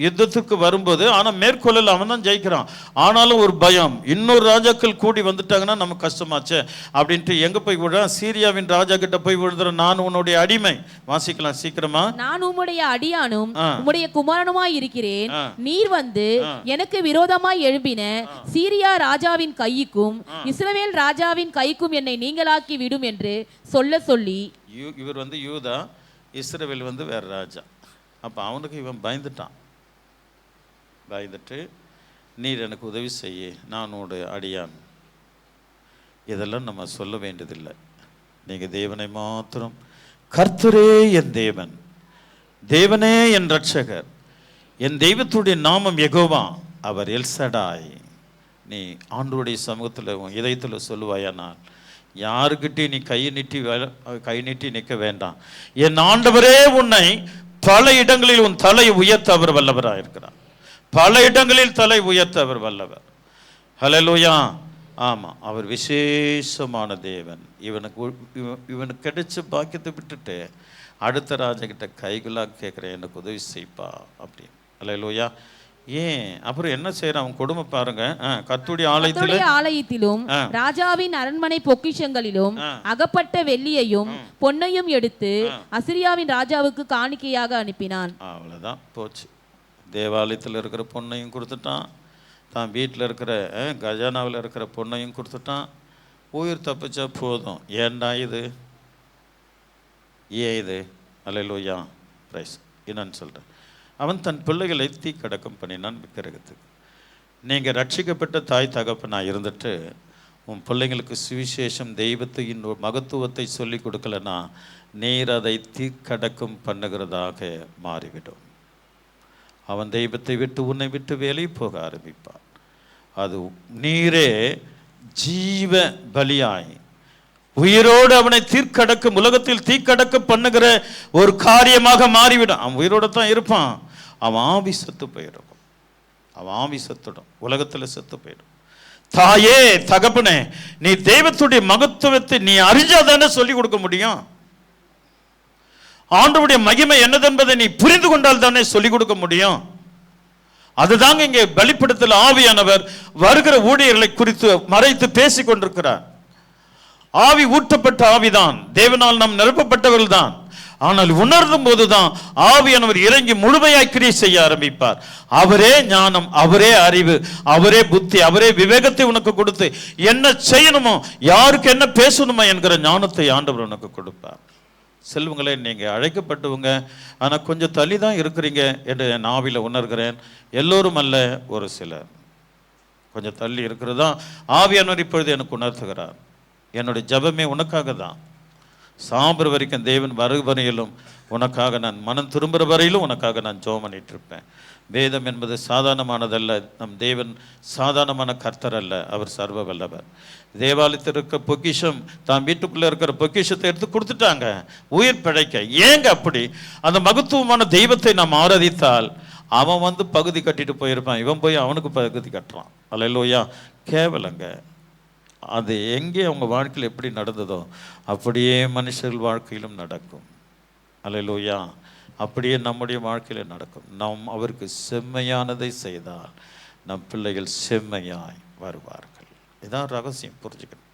யுத்தத்துக்கு வரும்போது, ஆனால் மேற்கொள்ளல, அவன் தான் ஜெயிக்கிறான். ஆனாலும் ஒரு பயம், இன்னொரு ராஜாக்கள் கூடி வந்துட்டாங்கன்னா நமக்கு கஷ்டமாச்சே அப்படின்ட்டு எங்கே போய் விடுறான்? சீரியாவின் ராஜா கிட்ட போய் விழுதுற, நான் உன்னுடைய அடிமை. வாசிக்கலாம் சீக்கிரமா. நான் உம்முடைய அடியானும் உம்முடைய குமாரனுமாய் இருக்கிறேன். நீர் வந்து எனக்கு விரோதமாய் எழும்பின சீரியா ராஜாவின் கைக்கும் இஸ்ரவேல் ராஜாவின் கைக்கும் என்னை நீங்களாக்கி விடும் என்று சொல்லி. இவர் வந்து யூதா, இஸ்ரவேல் வந்து வேற ராஜா. அப்போ அவனுக்கு இவன் பயந்துட்டு, நீர் எனக்கு உதவி செய்ய, நான் உன்னுடைய அடியான். இதெல்லாம் நம்ம சொல்ல வேண்டியதில்லை. நீங்கள் தேவனை மாத்திரம், கர்த்தரே என் தேவன், தேவனே என் ரட்சகர், என் தெய்வத்துடைய நாமம் யெகோவா, அவர் எல்சடாய். நீ ஆண்டவருடைய சமூகத்தில் உன் இதயத்தில் சொல்லுவாயானால், யாருக்கிட்டே நீ கை நீட்டி நிற்க வேண்டாம். என் ஆண்டவரே உன்னை பல இடங்களில் உன் தலை உயர்த்த அவர் வல்லவராக இருக்கிறார். பல இடங்களில் தலை உயர்த்த அவர் வல்லவர். ஹல்லேலூயா. ஆமாம், அவர் விசேஷமான தேவன். இவனுக்கு கிடைச்ச பாக்கியத்தை விட்டுட்டு அடுத்த ராஜாக்கிட்ட கைகளாக கேட்குறேன், எனக்கு உதவி செய்ப்பா அப்படின்னு. ஹல்லேலூயா. ஏன் அப்புறம் என்ன செய்யறான்? அவன் கொடுமை பாருங்க. கர்த்தருடைய ஆலயத்திலும் ராஜாவின் அரண்மனை பொக்கிஷங்களிலும் அகப்பட்ட வெள்ளியையும் பொன்னையும் எடுத்து அசிரியாவின் ராஜாவுக்கு காணிக்கையாக அனுப்பினான். அவ்வளவுதான் போச்சு. தேவாலயத்தில் இருக்கிற பொன்னையும் கொடுத்துட்டான், தான் வீட்டில் இருக்கிற கஜானாவில் இருக்கிற பொன்னையும் கொடுத்துட்டான். உயிர் தப்பிச்சா போதும். ஏண்டா இது? இது அல்லேலூயா பிரைஸ். என்னன்னு சொல்கிறேன், அவன் தன் பிள்ளைகளை தீக்கடக்கம் பண்ணினான் விக்கிரகத்துக்கு. நீங்கள் ரட்சிக்கப்பட்ட தாய் தகப்பனாக இருந்துட்டு உன் பிள்ளைங்களுக்கு சுவிசேஷம் தெய்வத்தின் மகத்துவத்தை சொல்லி கொடுக்கலன்னா நீர் அதை தீக்கடக்கம் பண்ணுகிறதாக மாறிவிடும். அவன் தெய்வத்தை விட்டு உன்னை விட்டு வேலையை போக ஆரம்பிப்பான். அது நீரே ஜீவ பலியாய் உயிரோடு அவனை தீர்க்கடக்கும், உலகத்தில் தீக்கடக்க பண்ணுகிற ஒரு காரியமாக மாறிவிடும். அவன் உயிரோடு தான் இருப்பான், அவன் ஆவி செத்து போயிடும். அவன் ஆவி செத்துடும், உலகத்தில் செத்து போயிடும். தாயே தகப்பனே, நீ தெய்வத்துடைய மகத்துவத்தை நீ அறிஞ்சாதானே சொல்லிக் கொடுக்க முடியும். ஆண்டவருடைய மகிமை என்னதென்பதை நீ புரிந்து கொண்டால் தானே சொல்லிக் கொடுக்க முடியும். அதுதாங்க இங்கே வெளிப்படுத்தல் ஆவியானவர் வருகிற ஊழியர்களை குறித்து மறைத்து பேசிக் கொண்டிருக்கிறார். ஆவி ஊற்றப்பட்ட ஆவிதான், தேவனால் நாம் நிரப்பப்பட்டவர்கள் தான். ஆனால் உணர்ந்தும் போதுதான் ஆவியானவர் இறங்கி முழுமையாய் கிரியை செய்ய ஆரம்பிப்பார். அவரே ஞானம், அவரே அறிவு, அவரே புத்தி, அவரே விவேகத்தை உனக்கு கொடுத்து என்ன செய்யணுமோ, யாருக்கு என்ன பேசணுமோ என்கிற ஞானத்தை ஆண்டவர் உனக்கு கொடுப்பார். செல்வங்களே, நீங்கள் அழைக்கப்பட்டவங்க, ஆனால் கொஞ்சம் தள்ளி தான் இருக்கிறீங்க என்று என் ஆவியில் உணர்கிறேன். எல்லோரும் அல்ல, ஒரு சிலர் கொஞ்சம் தள்ளி இருக்கிறதா ஆவியானவர் இப்பொழுது எனக்கு உணர்த்துகிறார். என்னுடைய ஜபமே உனக்காக தான். சாம்புற வரைக்கும் தேவன் வரையிலும் உனக்காக நான் மனம் திரும்புகிற வரையிலும் உனக்காக நான் ஜெபம் பண்ணிட்டு இருப்பேன். வேதம் என்பது சாதாரணமானதல்ல. நம் தேவன் சாதாரணமான கர்த்தர் அல்ல, அவர் சர்வ வல்லவர். தேவாலயத்தில் இருக்கிற பொக்கிஷம், தான் வீட்டுக்குள்ளே இருக்கிற பொக்கிஷத்தை எடுத்து கொடுத்துட்டாங்க உயிர் பிழைக்க. ஏங்க அப்படி? அந்த மகத்துவமான தெய்வத்தை நாம் ஆராதித்தால் அவன் பகுதி கட்டிட்டு போயிருப்பான், இவன் போய் அவனுக்கு பகுதி கட்டுறான். அல்லேலூயா. கேவலங்க. அது எங்கே அவங்க வாழ்க்கையில் எப்படி நடந்ததோ அப்படியே மனுஷர்கள் வாழ்க்கையிலும் நடக்கும். அல்லேலூயா. அப்படியே நம்முடைய வாழ்க்கையில் நடக்கும். நாம் அவருக்கு செம்மையானதை செய்தால் நம் பிள்ளைகள் செம்மையாய் வருவார்கள். இதான் ரகசியம், புரிஞ்சுக்கணும்.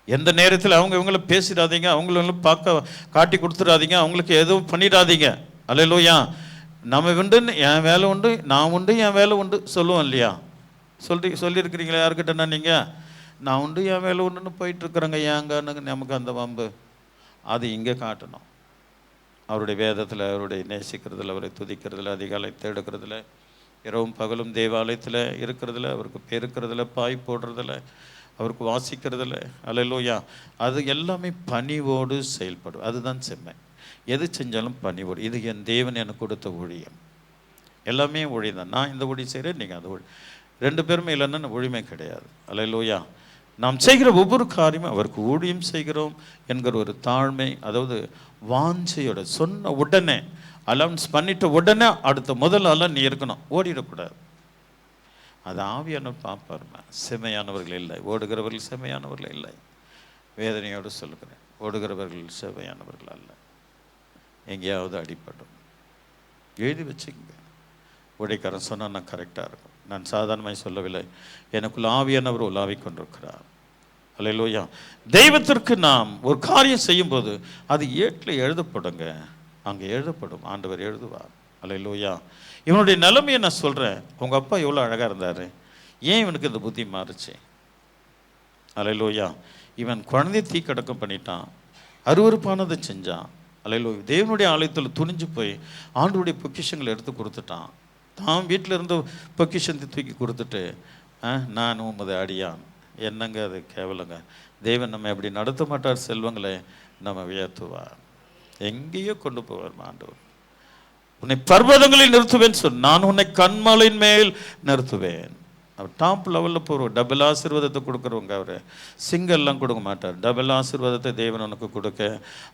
எந்த நேரத்தில் அவங்க இவங்கள பேசிடாதீங்க, அவங்களும் பார்க்க காட்டி கொடுத்துடாதீங்க, அவங்களுக்கு எதுவும் பண்ணிடாதீங்க. அல்லேலூயா. நம்ம உண்டு, என் வேலை உண்டு, நான் உண்டு, என் வேலை உண்டு சொல்லுவோம் இல்லையா? சொல்லியிருக்கிறீங்களா யாருக்கிட்டனா நீங்கள்? நான் உண்டு, என் வேலை உண்டுன்னு போயிட்டுருக்குறேங்க, ஏங்கன்னு நமக்கு அந்த வம்பு. அது இங்கே காட்டணும். அவருடைய வேதத்தில், அவருடைய நேசிக்கிறதுல, அவரை துதிக்கிறதுல, அதிகாலை தேடுக்கிறதுல, இரவும் பகலும் தேவாலயத்தில் இருக்கிறதுல, அவருக்கு பெருக்கிறதுல, பாய் போடுறதில்ல, அவருக்கு வாசிக்கிறதில்ல. அல்லேலூயா. அது எல்லாமே பணிவோடு செயல்படும். அதுதான் செம்மை. எது செஞ்சாலும் பணிவோடு. இது என் தேவன் எனக்கு கொடுத்த ஊழியம். எல்லாமே ஊழியம் தான். நான் இந்த ஊழியம் செய்கிறேன், நீங்கள் அந்த ஊழி, ரெண்டு பேருமே இல்லைன்னா ஒழிமை கிடையாது. அல்லேலூயா. நாம் செய்கிற ஒவ்வொரு காரியமும் அவருக்கு ஊழியம் செய்கிறோம் என்கிற ஒரு தாழ்மை, அதாவது வாஞ்சையோட, சொன்ன உடனே அலவுன்ஸ் பண்ணிட்ட உடனே அடுத்த முதல் ஆளாக நீ இருக்கணும், ஓடிடக்கூடாது. அது ஆவியானவர் பார்ப்பாருமா. செம்மையானவர்கள் இல்லை, ஓடுகிறவர்கள் செம்மையானவர்கள் இல்லை. வேதனையோடு சொல்லுகிறேன், ஓடுகிறவர்கள் செம்மையானவர்கள் அல்ல. எங்கேயாவது அடிப்படும். எழுதி வச்சுக்கங்க. உடைக்காரன் சொன்னால் நான் கரெக்டாக இருக்கும். நான் சாதாரணமாக சொல்லவில்லை, எனக்குள்ள ஆவியானவர் உலாவிக் கொண்டிருக்கிறார். அல்லேலூயா. தெய்வத்திற்கு நாம் ஒரு காரியம் செய்யும்போது அது ஏட்டில் எழுதப்படுங்க, அங்கே எழுதப்படும். ஆண்டவர் எழுதுவார். அல்லேலூயா. இவனுடைய நிலைமையை நான் சொல்கிறேன். உங்கள் அப்பா எவ்வளோ அழகாக இருந்தார், ஏன் இவனுக்கு இந்த புத்தி மாறுச்சு? அல்லேலூயா. இவன் குழந்தைய தீக்கடக்கம் பண்ணிட்டான், அருவருப்பானதை செஞ்சான். அல்லேலூயா. தேவனுடைய ஆலயத்தில் துணிஞ்சு போய் ஆண்டவருடைய பொக்கிஷங்களை எடுத்து கொடுத்துட்டான். தான் வீட்டில் இருந்து பொக்கிஷத்தை தூக்கி கொடுத்துட்டு, நான் உமது அடியான். என்னங்க அது கேவலங்க. தேவன் நம்ம எப்படி நடத்த மாட்டார், செல்வங்களை நம்ம உயர்த்துவார், எங்கேயோ கொண்டு போவார் ஆண்டவர். உன்னை பர்வதங்களில் நிறுத்துவேன் சொல், நான் உன்னை கண்மலையின் மேல் நிறுத்துவேன். அவர் டாப் லெவலில் போகிறோம். டபுள் ஆசீர்வாதத்தை கொடுக்குறவங்க. அவர் சிங்கெல்லாம் கொடுக்க மாட்டார். டபுள் ஆசீர்வாதத்தை தேவன் உனக்கு கொடுக்க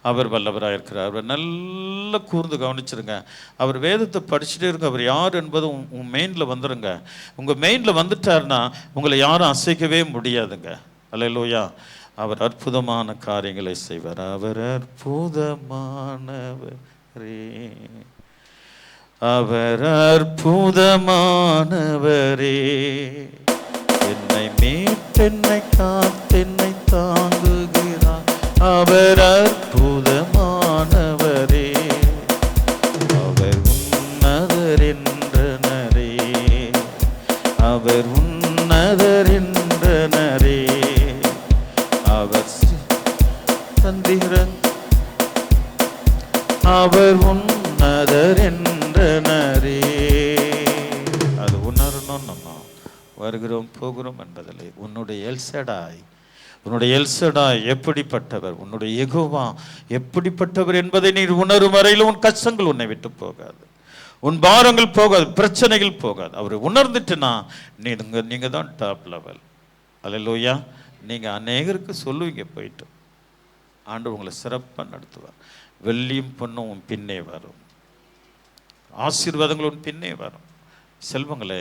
அவர் வல்லவராக இருக்கிறார். அவர் நல்லா கூர்ந்து கவனிச்சிருங்க. அவர் வேதத்தை படிச்சுட்டே இருங்க. அவர் யார் என்பது உன் மெயினில் வந்துடுங்க. உங்கள் மெயினில் வந்துட்டார்னா உங்களை யாரும் அசைக்கவே முடியாதுங்க. அல்லேலூயா. அவர் அற்புதமான காரியங்களை செய்வார். அவர் அற்புதமானவரே, அவர் அற்புதமானவரே, என்னை மீட்டென்னை காத்தென்னை தாங்குகிறார். அவர் அற்புதமானவரே, அவர் உன்னதர் என்றனரே, அவர் உன்னதர் என்றனரே, அவர் தந்திரன், அவர் உன்னதர் என்றனரே. அது உணரணும். நம்ம வருகிறோம் போகிறோம் என்பதில்லை. உன்னுடைய எல்சடாய், உன்னுடைய எல்சடாய் எப்படிப்பட்டவர், உன்னுடைய யெகோவா எப்படிப்பட்டவர் என்பதை நீ உணரும் வரையில் உன் கஷ்டங்கள் உன்னை விட்டு போகாது, உன் பாரங்கள் போகாது, பிரச்சனைகள் போகாது. அவர் உணர்ந்துட்டுனா நீங்கள் தான் டாப் லெவல். அல்லேலூயா. நீங்கள் அநேகருக்கு சொல்லுவீங்க, போயிட்டு ஆண்டவர் உங்களை சிறப்பாக நடத்துவார். வெள்ளியும் பொண்ணும் உன் பின்னே வரும், ஆசீர்வாதங்கள் உன் பின்னே வரும். செல்வங்களே,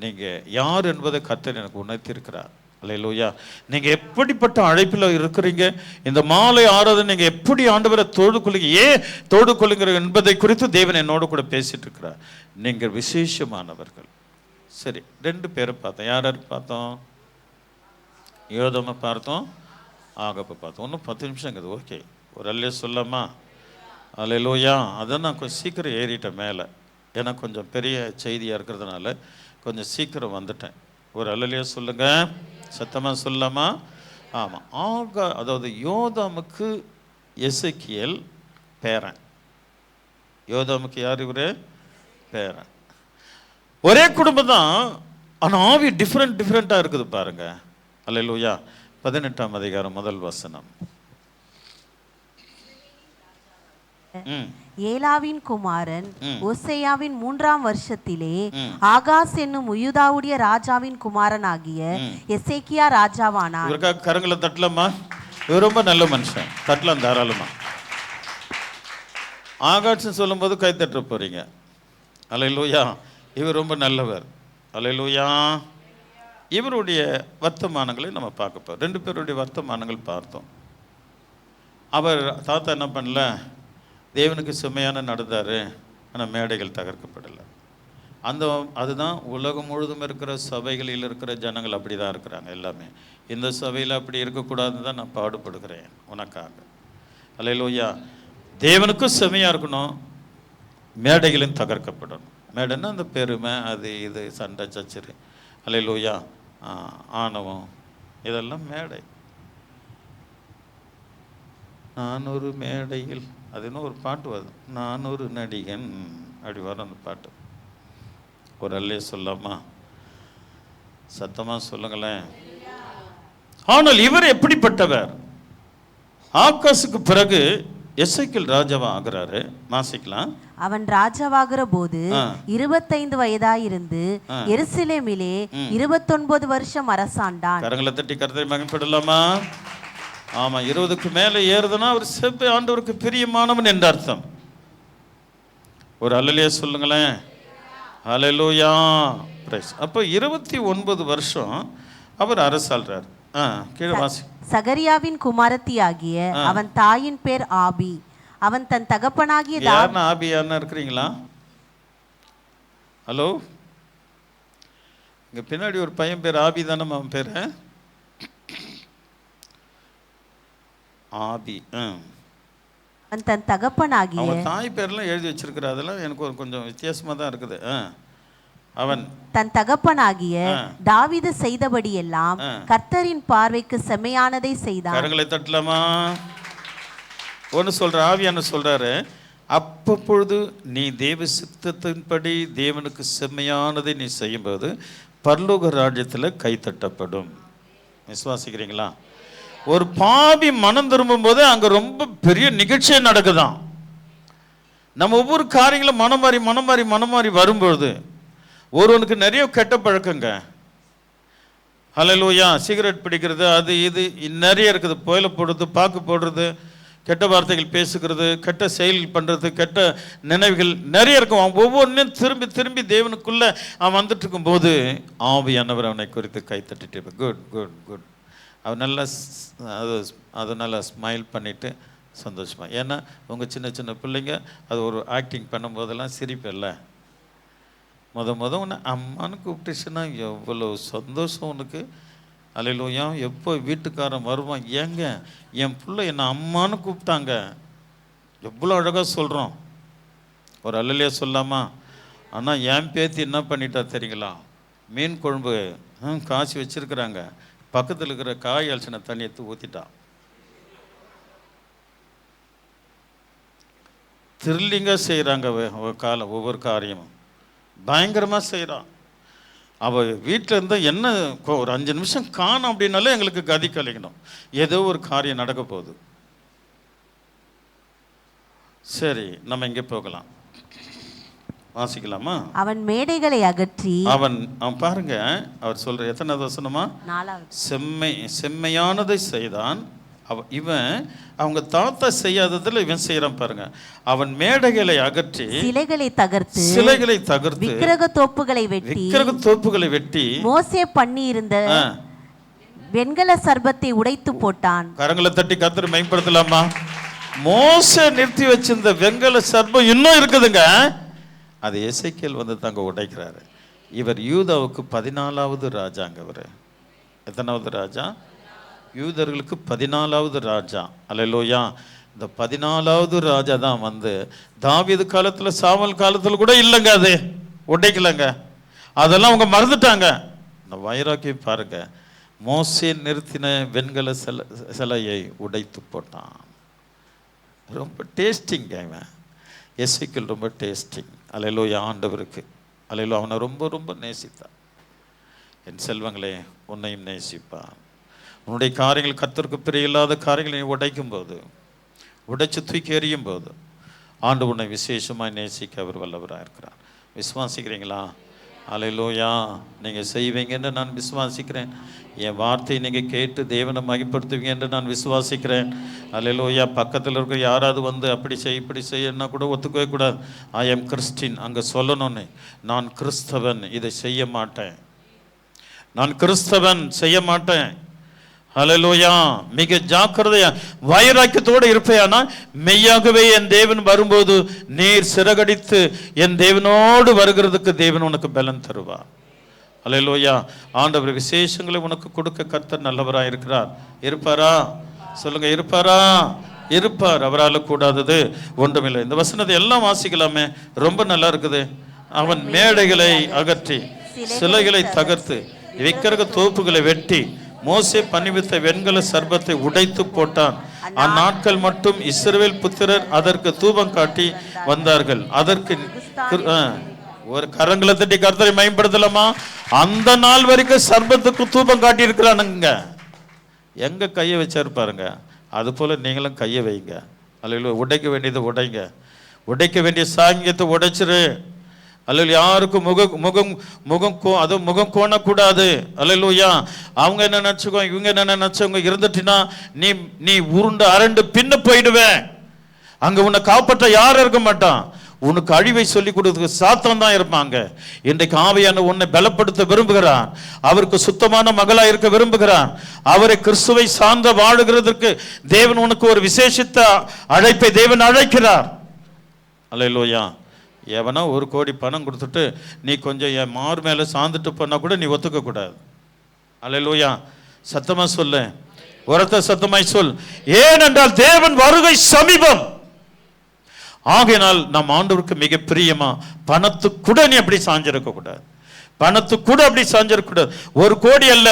நீங்கள் யார் என்பதை கர்த்தர் எனக்கு உணர்த்தியிருக்கிறார். அல்லேலூயா. நீங்கள் எப்படிப்பட்ட அழைப்பில் இருக்கிறீங்க, இந்த மாலை ஆராதனை நீங்கள் எப்படி ஆண்டவரை தோடு கொள்ளுங்க, ஏன் தோடு கொள்ளுங்கிற என்பதை குறித்து தேவன் என்னோடு கூட பேசிட்டு இருக்கிறார். நீங்கள் விசேஷமானவர்கள். சரி, 2 பேரை பார்த்தோம். யார் யார் பார்த்தோம்? யோதாமை பார்த்தோம், ஆகப்பை பார்த்தோம். இன்னும் 10 நிமிஷம் இருக்குது. ஓகே, ஒரு அல்லே சொல்லாமா? அல்லேலூயா. அதான் நான் கொஞ்சம் சீக்கிரம் ஏறிட்டேன் மேலே, ஏன்னா கொஞ்சம் பெரிய செய்தியாக இருக்கிறதுனால கொஞ்சம் சீக்கிரம் வந்துட்டேன். ஒரு அல்லலையா சொல்லுங்க, சத்தமாக சொல்லாமா? ஆமாம். அதாவது யோதாமுக்கு எசேக்கியேல் பேரன். யோதாமுக்கு யார் இவர்? பேரன். ஒரே குடும்பம் தான், ஆனால் ஆவி டிஃப்ரெண்ட்டாக இருக்குது பாருங்க. அல்லேலூயா. 18ஆம் அதிகாரம் 1 வசனம். ஏலாவின் குமாரன் ஓசேயாவின் 3ஆம் வருஷத்திலே ஆகாஸ் என்னும் யூதாவுடைய ராஜாவின் குமாரனாகிய எசேக்கியா ராஜாவானார். இவருக்காக கரங்களை தட்டலாமா? இவர் ரொம்ப நல்ல மனுஷன், தட்டலாம் தாராளமா. ஆகாஷ்னு சொல்லும்போது கை தட்ட போறீங்க. அல்லேலூயா. இவர் ரொம்ப நல்லவர். அல்லேலூயா. இவருடைய வர்த்தமானங்களை நம்ம பார்க்க போகிறோம். 2 பேருடைய வர்த்தமானங்கள் பார்த்தோம். அவர் தாத்தா என்ன பண்ணல, தேவனுக்கு செம்மையான நடந்தார், ஆனால் மேடைகள் தகர்க்கப்படலை. அதுதான் உலகம் முழுதும் இருக்கிற சபைகளில் இருக்கிற ஜனங்கள் அப்படி தான் இருக்கிறாங்க எல்லாமே. இந்த சபையில் அப்படி இருக்கக்கூடாதுன்னு தான் நான் பாடுபடுகிறேன் உனக்காக. அல்லேலூயா. தேவனுக்கும் செம்மையாக இருக்கணும், மேடைகளும் தகர்க்கப்படணும். மேடைன்னா அந்த பெருமை, அது இது, சண்டை சச்சரி, அல்லேலூயா, ஆணவம், இதெல்லாம் மேடை. நான் ஒரு மேடையில், அது இன்னும் ஒரு பாட்டு வருது, நான் ஒரு நடிகன், அப்படி வரும் அந்த பாட்டு. ஒரு அல்லே சொல்லாமா? சத்தமாக சொல்லுங்களேன். ஆனால் இவர் எப்படிப்பட்டவர்? ஆகாசுக்கு பிறகு எசேக்கியேல் ராஜாவா ஆகிறாரு. வாசிக்கலாம். அவன் ராஜாவாகிற போது 25 வயதாயிருந்து எருசலேமிலே 29 வருஷம் அரசாண்டான். கரங்களை தட்டி கர்த்தரை மகிமைப்படலாமா? ஆமா, 20க்கு மேலே ஏறுதுன்னா அவர் செவ்வாய் ஆண்டவருக்கு பிரியமானவன் என்ற அர்த்தம். ஒரு அல்லேலூயா சொல்லுங்களேன். அல்லேலூயா. பிரைஸ். அப்போ 29 வருஷம் அவர் அரசாள்றார். கீழே வாசி. சகரியாவின் குமாரத்தியாகிய அவன் தாயின் பேர் ஆபி. அவன் தன் தகப்பனாகிய ஆபியான்னு இருக்கிறீங்களா? ஹலோ, இங்க பின்னாடி ஒரு பையன் பேர் ஆபி தானே? அவன் பேர் ஆபி. அவன் தன் தகப்பனாகிய, அவன் தாய் பேர்லாம் எழுதி வச்சிருக்கிற, அதெல்லாம் எனக்கு கொஞ்சம் வித்தியாசமா தான் இருக்குது. அவன் தன் தகப்பனாகிய தாவீது செய்தபடியெல்லாம் கர்த்தரின் பார்வைக்கு செம்மையானதை செய்தான். கரங்களை தட்டலாமா? ஒன்று சொல்ற ஆவியான சொல்றாரு, அப்பொழுது நீ தேவ சித்தத்தின்படி தேவனுக்கு செம்மையானதை நீ செய்யும்போது பரலோக ராஜ்யத்தில் கை தட்டப்படும். விசுவாசிக்கிறீங்களா? ஒரு பாவி மனம் திரும்பும் போது அங்க ரொம்ப பெரிய நிகழ்ச்சியே நடக்குதான். நம்ம ஒவ்வொரு காரியங்களும் மனம் மாறி வரும்பொழுது, ஒருவனுக்கு நிறைய கெட்ட பழக்கங்க, ஹல்லேலூயா, சிகரெட் பிடிக்கிறது, அது இது நிறைய இருக்குது, புயல போடுறது, பாக்கு போடுறது, கெட்ட வார்த்தைகள் பேசுகிறது, கெட்ட செயல்கள் பண்ணுறது, கெட்ட நினைவுகள் நிறைய இருக்கும். அவன் ஒவ்வொன்றையும் திரும்பி தேவனுக்குள்ள அவன் வந்துட்டு இருக்கும்போது ஆவியானவர் அவனை குறித்து கை தட்டிட்டு குட் குட் குட், அவன் நல்லா அது நல்லா ஸ்மைல் பண்ணிவிட்டு சந்தோஷமா. ஏன்னா உங்கள் சின்ன பிள்ளைங்க அது ஒரு ஆக்டிங் பண்ணும்போதெல்லாம் சிரிப்பில்லை. முத உன்னை அம்மானு கூப்பிட்டுச்சுன்னா எவ்வளோ சந்தோஷம் உனக்கு. அல்லேலூயா. எப்போ வீட்டுக்காரன் வருவான், ஏங்க என் பிள்ளை என்னை அம்மானு கூப்பிட்டாங்க, எவ்வளோ அழகாக சொல்கிறோம். ஒரு அல்லையா சொல்லாமா? ஆனால் என் பேத்தி என்ன பண்ணிட்டா தெரியுங்களா? மீன் குழம்பு காய்ச்சி வச்சுருக்குறாங்க, பக்கத்தில் இருக்கிற காய் அலசின தண்ணி எடுத்து ஊற்றிட்டான். த்ரில்லிங்காக செய்கிறாங்க ஒவ்வொரு காரியமும், பயங்கரமாக செய்கிறான். அவள் வீட்டில் இருந்தால் என்ன ஒரு 5 நிமிஷம் காணும் அப்படின்னாலே எங்களுக்கு கதி கலைக்கணும், ஏதோ ஒரு காரியம் நடக்க போகுது. சரி, நம்ம இங்கே போகலாம், வாசிக்கலாமா? அவன் மேடைகளை அகற்றி, அவன் பாருங்க, அவர் சொல்ற எத்தனை வசனமா? செம்மையானதை செய்தான். இவன் அவங்க தாத்தா செய்யாததுல இவன் செய்யறான் பாருங்க. அவன் மேடைகளை அகற்றி, சிலைகளை தகர்த்து விக்கிரக தோப்புகளை வெட்டி மோசே பண்ணி இருந்த வெண்கல சர்பத்தை உடைத்து போட்டான். கரங்களை தட்டி கர்த்தரை மகிமைப்படுத்தலாமா? மோசே நிறுத்தி வச்சிருந்த வெண்கல சர்பம் இன்னும் இருக்குதுங்க. அது எசேக்கியேல் வந்து தாங்க உடைக்கிறாரு. இவர் யூதாவுக்கு 14வது ராஜாங்க. இவர் எத்தனாவது ராஜா? யூதர்களுக்கு 14வது ராஜா. அல்லேலூயா. இந்த 14வது ராஜா தான் வந்து தாவீது காலத்தில், சாமுவேல் காலத்தில் கூட இல்லைங்க, அது உடைக்கலைங்க, அதெல்லாம் அவங்க மறந்துட்டாங்க. இந்த வைராக்கியம் பாருங்க, மோசே நிறுத்தின வெண்கல சிலையை உடைத்து போட்டான். ரொம்ப டேஸ்டிங்க இவன் எசேக்கியேல், ரொம்ப டேஸ்டிங். அல்லேலூயா. ஆண்டவருக்கு அல்லேலூயா. அவனை ரொம்ப நேசித்தான். என் செல்வங்களே, உன்னையும் நேசிப்பான். உன்னுடைய காரியங்கள் கர்த்தருக்கு பிரியமில்லாத காரியங்களை உடைக்கும் போது, உடைச்சு தூக்கி எறியும் போது, ஆண்டு உன்னை விசேஷமாக நேசிக்க அவர் வல்லவராக இருக்கிறார். விசுவாசிக்கிறீங்களா? அல்லேலூயா. நீங்கள் செய்வீங்கன்னு நான் விசுவாசிக்கிறேன். என் வார்த்தையை நீங்கள் கேட்டு தேவனை மகிமைப்படுத்துவீங்க என்று நான் விசுவாசிக்கிறேன். அல்லேலூயா. பக்கத்தில் இருக்க யாராவது வந்து அப்படி செய் இப்படி செய்யன்னா கூட ஒத்துக்கவே கூடாது. ஐ எம் கிறிஸ்டின் அங்கே சொல்லணும்னு, நான் கிறிஸ்தவன், இதை செய்ய மாட்டேன், நான் கிறிஸ்தவன் செய்ய மாட்டேன். ஹல்லேலூயா. மிக ஜாக்கிரதையா வைராக்கியத்தோடு இருப்பேயானா மெய்யாகவே என் தேவன் வரும்போது நீர் சிறகடித்து என் தேவனோடு வருகிறதுக்கு தேவன் உனக்கு பலன் தருவார். ஹல்லேலூயா. ஆண்டவர் விசேஷங்களை உனக்கு கொடுக்க கர்த்தர் நல்லவராக இருக்கிறார். இருப்பாரா? சொல்லுங்க, இருப்பாரா? இருப்பார். அவரால் கூடாதது ஒன்றுமில்லை. இந்த வசனத்தை எல்லாம் வாசிக்கலாமே, ரொம்ப நல்லா இருக்குது. அவன் மேடைகளை அகற்றி சிலைகளை தகர்த்து விக்கிரக தோப்புகளை வெட்டி மோசே பணிவித்த வெண்கல சர்பத்தை உடைத்து போட்டான். அந்நாட்கள் மட்டும் இஸ்ரவேல் புத்திரர் அதற்கு தூபம் காட்டி வந்தார்கள். அதற்கு ஒரு கரங்களை தட்டி கர்த்தரை மயம்படுத்தலாமா? அந்த நாள் வரைக்கும் சர்பத்துக்கு தூபம் காட்டி இருக்கிறானுங்க. எங்க கையை வச்சிருப்பாருங்க, அது போல நீங்களும் கையை வைங்க. அல்ல உடைக்க வேண்டியதை உடைங்க, உடைக்க வேண்டிய சாங்கியத்தை உடைச்சிரு. அல்ல யாருக்கும் முகம் கோணக்கூடாது. அல்லேலூயா. அவங்க என்ன நினைச்சுக்கோ, இவங்க என்ன நினைச்சவங்க இருந்துட்டினா நீ உருண்டு அரண்டு பின்ன போயிடுவேன். அங்க உன்னை காப்பாற்ற யாரும் இருக்க மாட்டான். உனக்கு அழிவை சொல்லி கொடுத்ததுக்கு சாத்தான் தான் இருப்பாங்க. இன்றைக்கு ஆவியான உன்னை பலப்படுத்த விரும்புகிறான். அவருக்கு சுத்தமான மகளா இருக்க விரும்புகிறான். அவரை கிறிஸ்துவை சார்ந்த வாழுகிறதற்கு தேவன் உனக்கு ஒரு விசேஷித்த அழைப்பை தேவன் அழைக்கிறார். அல்லேலூயா. எவனா 1 கோடி பணம் கொடுத்துட்டு நீ கொஞ்சம் என் மாறு மேலே சார்ந்துட்டு போனா கூட நீ ஒத்துக்க கூடாது. அல்லேலூயா. சத்தமா சொல்லு, உரத்த சத்தமாய் சொல். ஏனென்றால் தேவன் வருகை சமீபம். ஆகையினால் நம் ஆண்டவருக்கு மிக பிரியமா பணத்து கூட நீ அப்படி சாஞ்சிருக்க கூடாது. பணத்து கூட அப்படி சாஞ்சிருக்க கூடாது. 1 கோடி அல்ல,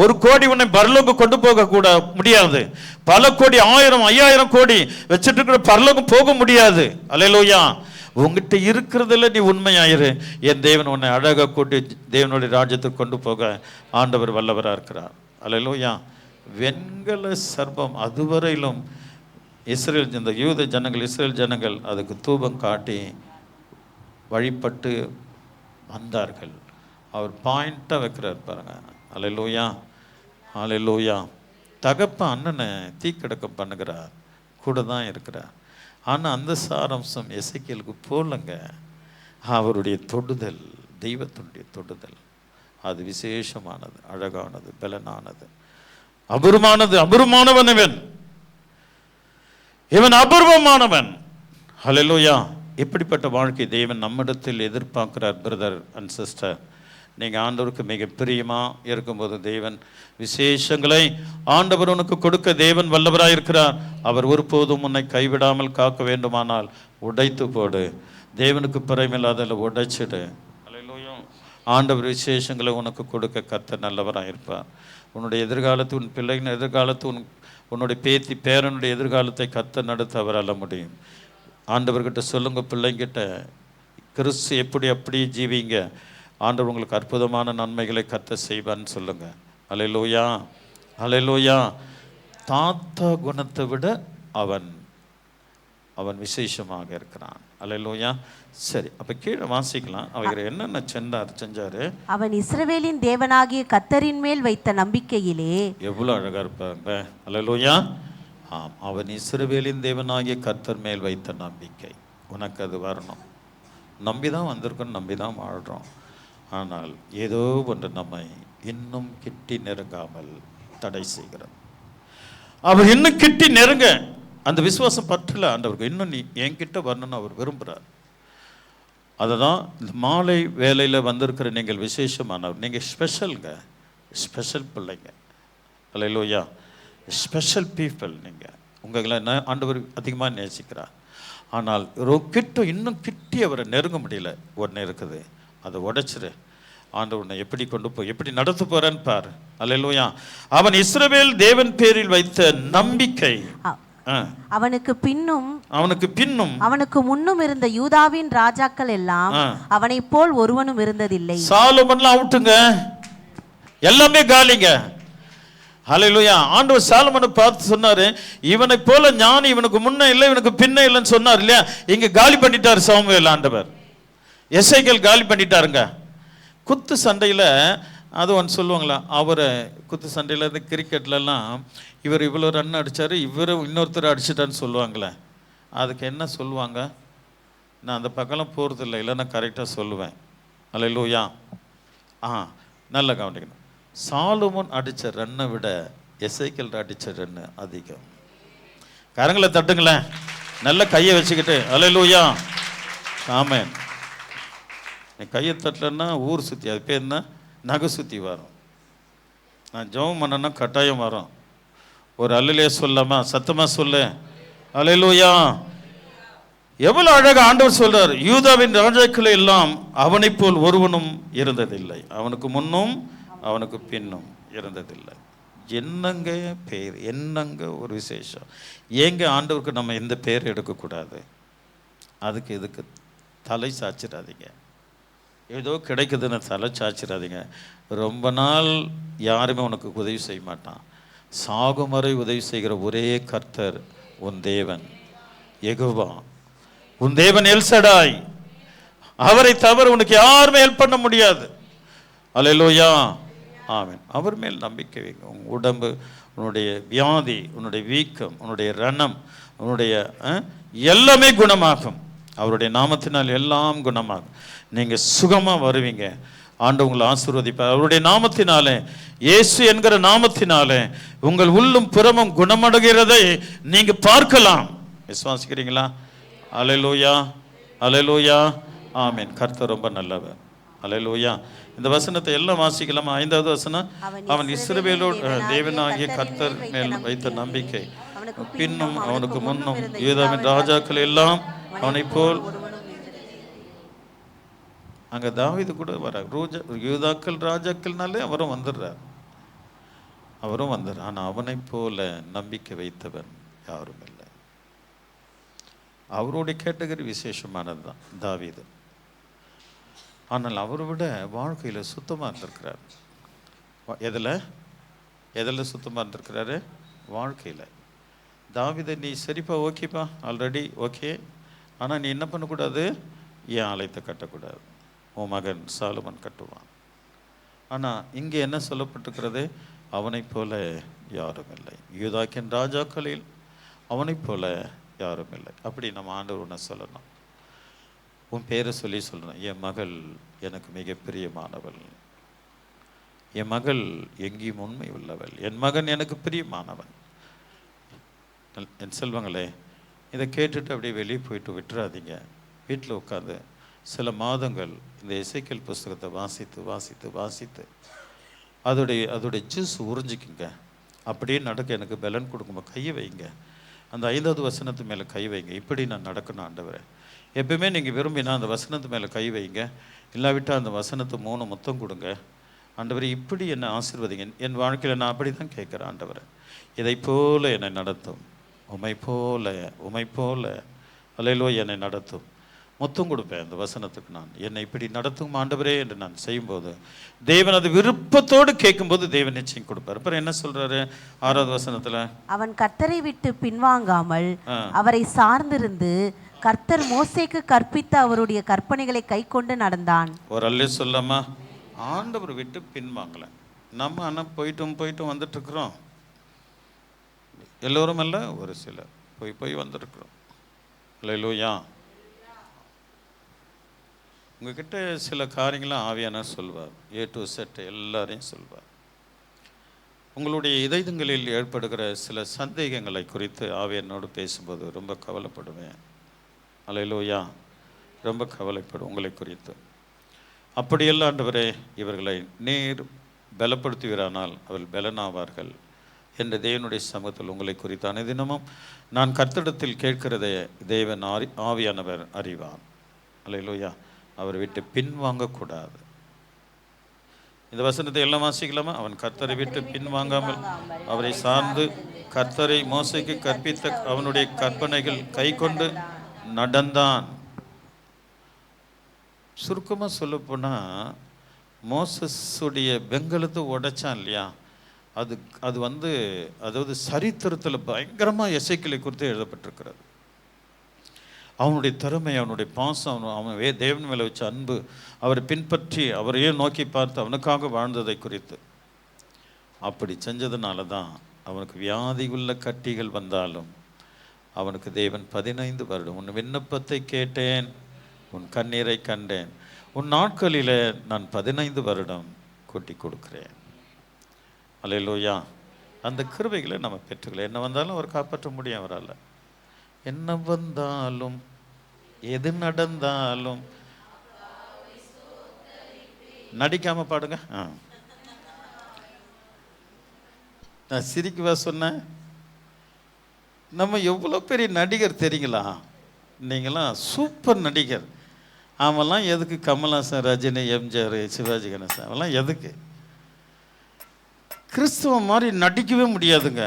1 கோடி உன்னை பரலோகம் கொண்டு போக கூட முடியாது. பல கோடி, 1000 5000 கோடி வச்சுட்டு இருக்கிற பரலோகம் போக முடியாது. அல்லேலூயா. உங்ககிட்ட இருக்கிறதுல நீ உண்மையாயிரு. என் தேவன் உன்னை அழகாக கூட்டி தேவனுடைய ராஜ்யத்துக்கு கொண்டு போக ஆண்டவர் வல்லவராக இருக்கிறார். அல்லேலூயா. வெண்கல சர்பம் அதுவரையிலும் இஸ்ரேல் இந்த யூத ஜனங்கள், இஸ்ரேல் ஜனங்கள் அதுக்கு தூபம் காட்டி வழிபட்டு வந்தார்கள். அவர் பாயிண்டாக வைக்கிறார் பாருங்க. அல்லேலூயா. அல்லேலூயா. தகப்ப அண்ணனை தீக்கடக்கம் பண்ணுகிறார், கூட தான் இருக்கிறார். ஆனால் அந்த சாரம்சம் எசேக்கியேலுக்கு போலங்க. அவருடைய தொடுதல், தெய்வத்தினுடைய தொடுதல் அது விசேஷமானது, அழகானது, பலனானது, அபூர்வமானது. அபூர்வமானவன் இவன், இவன் அபூர்வமானவன். ஹல்லேலூயா. இப்படிப்பட்ட வாழ்க்கை தேவன் நம்மிடத்தில் எதிர்பார்க்கிறார். பிரதர் அண்ட் சிஸ்டர், நீங்கள் ஆண்டவருக்கு மிக பிரியமாக இருக்கும்போது தேவன் விசேஷங்களை ஆண்டவர் உனக்கு கொடுக்க தேவன் வல்லவராக இருக்கிறார். அவர் ஒருபோதும் உன்னை கைவிடாமல் காக்க வேண்டுமானால் உடைத்து போடு. தேவனுக்கு பிறமில்லாததில் உடைச்சிடு. அல்லேலூயா. ஆண்டவர் விசேஷங்களை உனக்கு கொடுக்க கர்த்தர் நல்லவராக இருப்பார். உன்னுடைய எதிர்காலத்து, உன் பிள்ளைகளின் எதிர்காலத்து, உன்னுடைய பேத்தி பேரனுடைய எதிர்காலத்தை கர்த்தர் நடத்த அவரால் முடியும். ஆண்டவர்கிட்ட சொல்லுங்க, பிள்ளைங்கிட்ட கிறிஸ்து எப்படி அப்படியே ஜீவிங்க. ஆண்டவர் உங்களுக்கு அற்புதமான நன்மைகளை கர்த்தர் செய்வான்னு சொல்லுங்க. அல்லேலூயா. அல்லேலூயா. தாத்தா குணத்தை விட அவன் விசேஷமாக இருக்கிறான். அல்லேலூயா. சரி, அப்ப கீழே வாசிக்கலாம். அவர் என்னென்ன செஞ்சாரு. அவன் இஸ்ரவேலின் தேவனாகிய கர்த்தரின் மேல் வைத்த நம்பிக்கையிலே. எவ்வளவு அழகா இருப்பாங்க. அல்லேலூயா. ஆம், அவன் இஸ்ரவேலின் தேவனாகிய கர்த்தர் மேல் வைத்த நம்பிக்கை. உனக்கு அது வரணும். நம்பிதான் வந்திருக்கோம், நம்பிதான் வாழ்றோம். ஆனால் ஏதோ ஒன்று நம்மை இன்னும் கிட்டி நெருங்காமல் தடை செய்கிறது. அவர் இன்னும் கிட்டி நெருங்க அந்த விசுவாசம் பற்றல ஆண்டவருக்கு. இன்னும் நீ என்கிட்ட வரணும்னு அவர் விரும்புகிறார். அதுதான் இந்த மாலை வேலையில் வந்திருக்கிற நீங்கள் விசேஷமானவர். நீங்கள் ஸ்பெஷலுங்க, ஸ்பெஷல் பிள்ளைங்க. அல்லேலூயா. ஸ்பெஷல் பீப்புள் நீங்கள். உங்களை ஆண்டவர் அதிகமாக நேசிக்கிறார். ஆனால் இன்னும் கிட்டி அவரை நெருங்க முடியல. ஒன்று இருக்குது, அதை உடைச்சிரு. ஆண்டவனை எப்படி கொண்டு போய் எப்படி நடத்த போறேன்னு பாரு. அல்லேலூயா. அவன் இஸ்ரவேல் தேவன் பேரில் வைத்த நம்பிக்கை. அவனுக்கு பின்னும் அவனுக்கு முன்னும் இருந்த யூதாவின் ராஜாக்கள் எல்லாம் அவனை போல் ஒருவனும் இருந்ததில்லை. சாலமன்லாம் அவுட்டுங்க, எல்லாமே காலிங்க. அல்லேலூயா. ஆண்டவர் சாலமனை பார்த்து சொன்னாரு, இவனை போல ஞானி இவனுக்கு முன்ன இல்லை, இவனுக்கு பின்ன இல்லைன்னு சொன்னார் இல்லையா? இங்க காலி பண்ணிட்டார் சாமுவேல் ஆண்டவர். எசேக்கியேல் காலி பண்ணிட்டாருங்க. குத்து சண்டையில் அது ஒன்று சொல்லுவாங்களா, அவரை குத்து சண்டையில் இருந்து கிரிக்கெட்லலாம் இவர் இவ்வளோ ரன் அடித்தார், இவர் இன்னொருத்தர் அடிச்சிட்டான்னு சொல்லுவாங்களே, அதுக்கு என்ன சொல்லுவாங்க? நான் அந்த பக்கம்லாம் போகிறதில்ல, இல்லை நான் கரெக்டாக சொல்லுவேன். அல்லேலூயா. நல்லா கவனிக்கணும். சாலமோன் அடித்த ரன்னை விட எசேக்கியேல் அடிச்சதுன்னு அதிகம். கரங்களை தட்டுங்களேன், நல்ல கையை வச்சுக்கிட்டு அல்லேலூயா ஆமென். நீ கையை தட்டலன்னா ஊர் சுற்றி, அது பேர் என்ன, நகை சுற்றி வரும். நான் ஜெபம் பண்ணேன்னா கட்டாயம் வரும். ஒரு அல்லேலூயா சொல்லாமா, சத்தமாக சொல்லு அல்லேலூயா. எவ்வளவு அழகாக ஆண்டவர் சொல்றார், யூதாவின் ராஜாக்கள் எல்லாம் அவனை போல் ஒருவனும் இருந்ததில்லை, அவனுக்கு முன்னும் அவனுக்கு பின்னும் இருந்ததில்லை. என்னங்க பேர், என்னங்க ஒரு விசேஷம். ஏங்க ஆண்டவருக்கு நம்ம எந்த பேர் எடுக்கக்கூடாது? அதுக்கு இதுக்கு தலை சாச்சிடாதீங்க, ஏதோ கிடைக்குதுன்னு தலை சாச்சிடாதீங்க. ரொம்ப நாள் யாருமே உனக்கு உதவி செய்ய மாட்டான். சாகும் வரை உதவி செய்கிற ஒரே கர்த்தர் உன் தேவன் யெகோவா, உன் தேவன் எல்சடாய். அவரை தவிர உனக்கு யாருமே ஹெல்ப் பண்ண முடியாது. அல்லேலூயா ஆமென். அவர் மேல் நம்பிக்கை வைங்க. உன் உடம்பு, உன்னுடைய வியாதி, உன்னுடைய வீக்கம், உன்னுடைய ரணம், உன்னுடைய எல்லாமே குணமாகும். அவருடைய நாமத்தினால் எல்லாம் குணமாகும். நீங்கள் சுகமாக வருவீங்க. ஆண்டவர் உங்களை ஆசீர்வதிப்பார். அவருடைய நாமத்தினாலே, இயேசு என்கிற நாமத்தினாலே உங்கள் உள்ளும் புறமும் குணமடைகிறதை நீங்க பார்க்கலாம். விசுவாசிக்கிறீங்களா? அல்லேலூயா அல்லேலூயா ஆமென். கர்த்தர் ரொம்ப நல்லவர். அல்லேலூயா. இந்த வசனத்தை எல்லாம் வாசிக்கலாமா? 5வது வசனம், அவன் இஸ்ரவேலோடு தேவனாகிய கர்த்தர் மேல் வைத்த நம்பிக்கை, பின்னும் அவனுக்கு முன்னும் யூதாவின் ராஜாக்கள் எல்லாம் அவனை போல். அங்க தாவீது கூட வர்றார். யூதாக்கள் ராஜாக்கள்னாலே அவரும் வந்துடுறார், அவரும் வந்துடுறார். ஆனால் அவனை போல நம்பிக்கை வைத்தவன் யாரும் இல்லை. அவருடைய கேட்டகரி விசேஷமானது தான் தாவீது. ஆனால் அவரை விட வாழ்க்கையில் சுத்தமாக இருந்திருக்கிறார். எதில் சுத்தமாக இருந்திருக்கிறாரு? வாழ்க்கையில். தாவீதை நீ சரிப்பா, ஓகேப்பா, ஆல்ரெடி ஓகே, ஆனால் நீ என்ன பண்ணக்கூடாது, என் ஆலயத்தை கட்டக்கூடாது, உன் மகன் சாலமன் கட்டுவான். ஆனால் இங்கே என்ன சொல்லப்பட்டிருக்கிறது? அவனை போல யாரும் இல்லை, யூதாக்கின் ராஜாக்களில் அவனை போல யாரும் இல்லை. அப்படி நம்ம ஆண்டவர் ஒன்று சொல்லணும், உன் பேரை சொல்லி சொல்லணும். என் மகள் எனக்கு மிக பிரியமானவள், என் மகள் எங்கேயும் உண்மை உள்ளவள், என் மகன் எனக்கு பிரியமானவன். என் செல்வங்களே, இதை கேட்டுட்டு அப்படியே வெளியே போயிட்டு விட்டுறாதீங்க. வீட்டில் உட்காந்து சில மாதங்கள் இந்த எசேக்கியேல் புஸ்தகத்தை வாசித்து வாசித்து வாசித்து அதோடைய ஜூஸ் உறிஞ்சிக்குங்க. அப்படியே நடக்க எனக்கு பலன் கொடுக்கும்போது கையை வைங்க, அந்த 5வது வசனத்து மேலே கை வைங்க. இப்படி நான் நடக்கணும் ஆண்டவரே. எப்பவுமே நீங்கள் விரும்பினா அந்த வசனத்து மேலே கை வைங்க, இல்லாவிட்டால் அந்த வசனத்தை 3 முத்தம் கொடுங்க. ஆண்டவரே இப்படி என்னை ஆசீர்வதிங்க, என் வாழ்க்கையில் நான் அப்படி தான் கேட்குறேன். ஆண்டவரே இதை போல என்னை நடத்தும், உமை போல அல்லேலூயா என்னை நடத்தும். முத்தம் கொடுப்பேன் அந்த வசனத்துக்கு. நான் என்னை இப்படி நடத்தும் ஆண்டவரே என்று நான் செய்யும்போது தேவன் அது விருப்பத்தோடு கேட்கும்போது தேவன் நிச்சயம் கொடுப்பார். அப்புறம் என்ன சொல்றாரு 6வது வசனத்துல, அவன் கர்த்தரை விட்டு பின்வாங்காமல் அவரை சார்ந்திருந்து கர்த்தர் மோசேக்கு கற்பித்த அவருடைய கற்பனைகளை கை கொண்டு நடந்தான். ஒரு அல்லே சொல்லாமா, ஆண்டவர் விட்டு பின்வாங்கல. நம்ம ஆனால் போயிட்டும் வந்துட்டு இருக்கிறோம். எல்லோரும் அல்ல, ஒரு சிலர் போய் வந்துருக்குறோம். அல்லேலூயா. உங்ககிட்ட சில காரியங்களாம் ஆவியானவர் சொல்வார், A to Z எல்லாரையும் சொல்வார். உங்களுடைய இதயங்களில் ஏற்படுகிற சில சந்தேகங்களை குறித்து ஆவியானோடு பேசும்போது ரொம்ப கவலைப்படுவேன். அல்லேலூயா, ரொம்ப கவலைப்படும் உங்களை குறித்து. அப்படியெல்லாம் ஆண்டவரே இவர்களை நீர் பலப்படுத்துவீரானால் அவர்கள் பலனாவார்கள் என்ற தேவனுடைய சமூகத்தில் உங்களை குறித்து அனுதினமும் நான் கர்த்தரிடத்தில் கேட்கிறதை தேவன் ஆவியானவர் அறிவார். அல்லேலூயா. அவரை விட்டு பின்வாங்கக்கூடாது. இந்த வசனத்தை எல்லாம் வாசிக்கலாமா? அவன் கர்த்தரை விட்டு பின்வாங்காமல் அவரை சார்ந்து கர்த்தரை மோசேக்கு கற்பித்த அவனுடைய கற்பனைகள் கை கொண்டு நடந்தான். சுருக்கமாக சொல்ல போனால் மோசஸுடைய வெங்கலத்தை உடைச்சான் இல்லையா, அது அதாவது சரித்திரத்தில் பயங்கரமாக எசேக்கியேலை குறித்து எழுதப்பட்டிருக்கிறது. அவனுடைய திறமை, அவனுடைய பாசம், அவன் தேவன் மேலே வச்ச அன்பு, அவரை பின்பற்றி அவரையே நோக்கி பார்த்து அவனுக்காக வாழ்ந்ததை குறித்து. அப்படி செஞ்சதுனால தான் அவனுக்கு வியாதி உள்ள கட்டிகள் வந்தாலும் அவனுக்கு தேவன் 15 வருடம் உன் விண்ணப்பத்தை கேட்டேன், உன் கண்ணீரை கண்டேன், உன் நாட்களில் நான் 15 வருடம் கொட்டி கொடுக்கிறேன். அல்லேலூயா. அந்த கிருபைகளை நம்ம பெற்றுக்கலாம். என்ன வந்தாலும் அவர் காப்பாற்ற முடியும் அவரால். என்ன வந்தாலும் எது நடந்தாலும் நடிக்காம பாடுங்க. நான் சிரிக்கவா சொன்னேன்? நம்ம எவ்வளோ பெரிய நடிகர் தெரியுங்களா? நீங்களாம் சூப்பர் நடிகர். அவெல்லாம் எதுக்கு? கமல்ஹாசன், ரஜினி, எம்ஜிஆர், சிவாஜி கணேசன் அவெல்லாம் எதுக்கு? கிறிஸ்தவ மாதிரி நடிக்கவே முடியாதுங்க.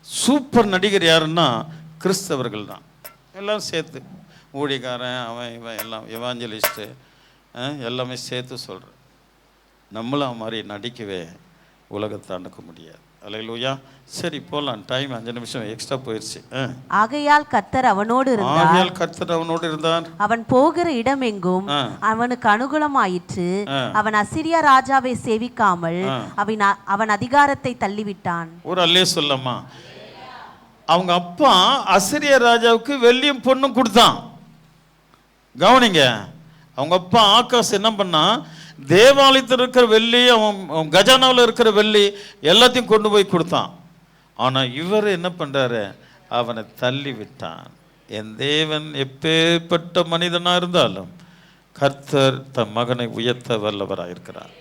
சூப்பர் நடிகர் யாருன்னா கிறிஸ்தவர்கள் தான். எல்லாம் சேர்த்து ஊழியக்காரன் அவன் இவன் எல்லாம் எவாஞ்சலிஸ்ட்டு எல்லாமே சேர்த்து சொல்கிறேன். நம்மளும் மாதிரி நடிக்கவே உலகத்தை அணுக்க முடியாது. அல்லேலூயா. சரி போலாம். டைம் 5 நிமிஷம் எக்ஸ்ட்ரா போயிடுச்சு. ஆகையால் கர்த்தர் அவனோடு இருந்தார். அவன் போகிற இடம் எங்கும் அவனுக்கு அனுகூலமாயிற்று. அவன் அசிரியா ராஜாவை சேவிக்காமல் அவன் அதிகாரத்தை தள்ளிவிட்டான். ஒரு அல்லே சொல்லமா? அவங்க அப்பா அசிரியா ராஜாவுக்கு வெள்ளியும் பொண்ணும் கொடுத்தான். கவனிங்க, அவங்க அப்பா ஆகாஷ் என்ன பண்ணா, தேவாலயத்தில் இருக்கிற வெள்ளி, அவன் கஜானாவில் இருக்கிற வெள்ளி எல்லாத்தையும் கொண்டு போய் கொடுத்தான். ஆனால் இவர் என்ன பண்ணுறாரு? அவனை தள்ளி விட்டான். என் தேவன் எப்பேற்பட்ட மனிதனாக இருந்தாலும் கர்த்தர் தன் மகனை உயர்த்த வல்லவராக இருக்கிறார்.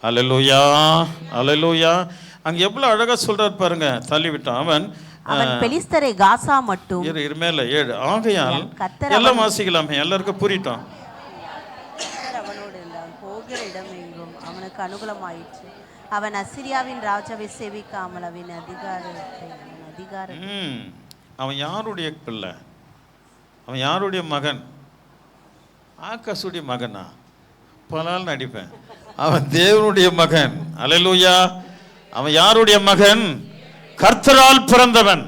அல்லேலூயா, அல்லேலூயா. அங்கே எவ்வளோ அழகாக சொல்கிறார் பாருங்க. தள்ளி விட்டான். அவன் பெலிஸ்தரை காசா மட்டும் மேல 7. ஆகையால் எல்லாம் வாசிக்கலாமே, எல்லாருக்கும் புரியிட்டோம். போகிற இடம் எங்கும் அவனுக்கு அனுகூலமாயிற்று. அவன் அசிரியாவின் ராஜாவை சேவிக்காமல் அவன் அதிகாரத்தை அவன் யாருடைய பிள்ளை? அவன் யாருடைய மகன்? ஆகாசுடைய மகனா? பலால் நடிப்பேன். அவன் தேவனுடைய மகன். அல்லேலூயா. அவன் யாருடைய மகன்? கர்த்தரால் பிறந்தவன்.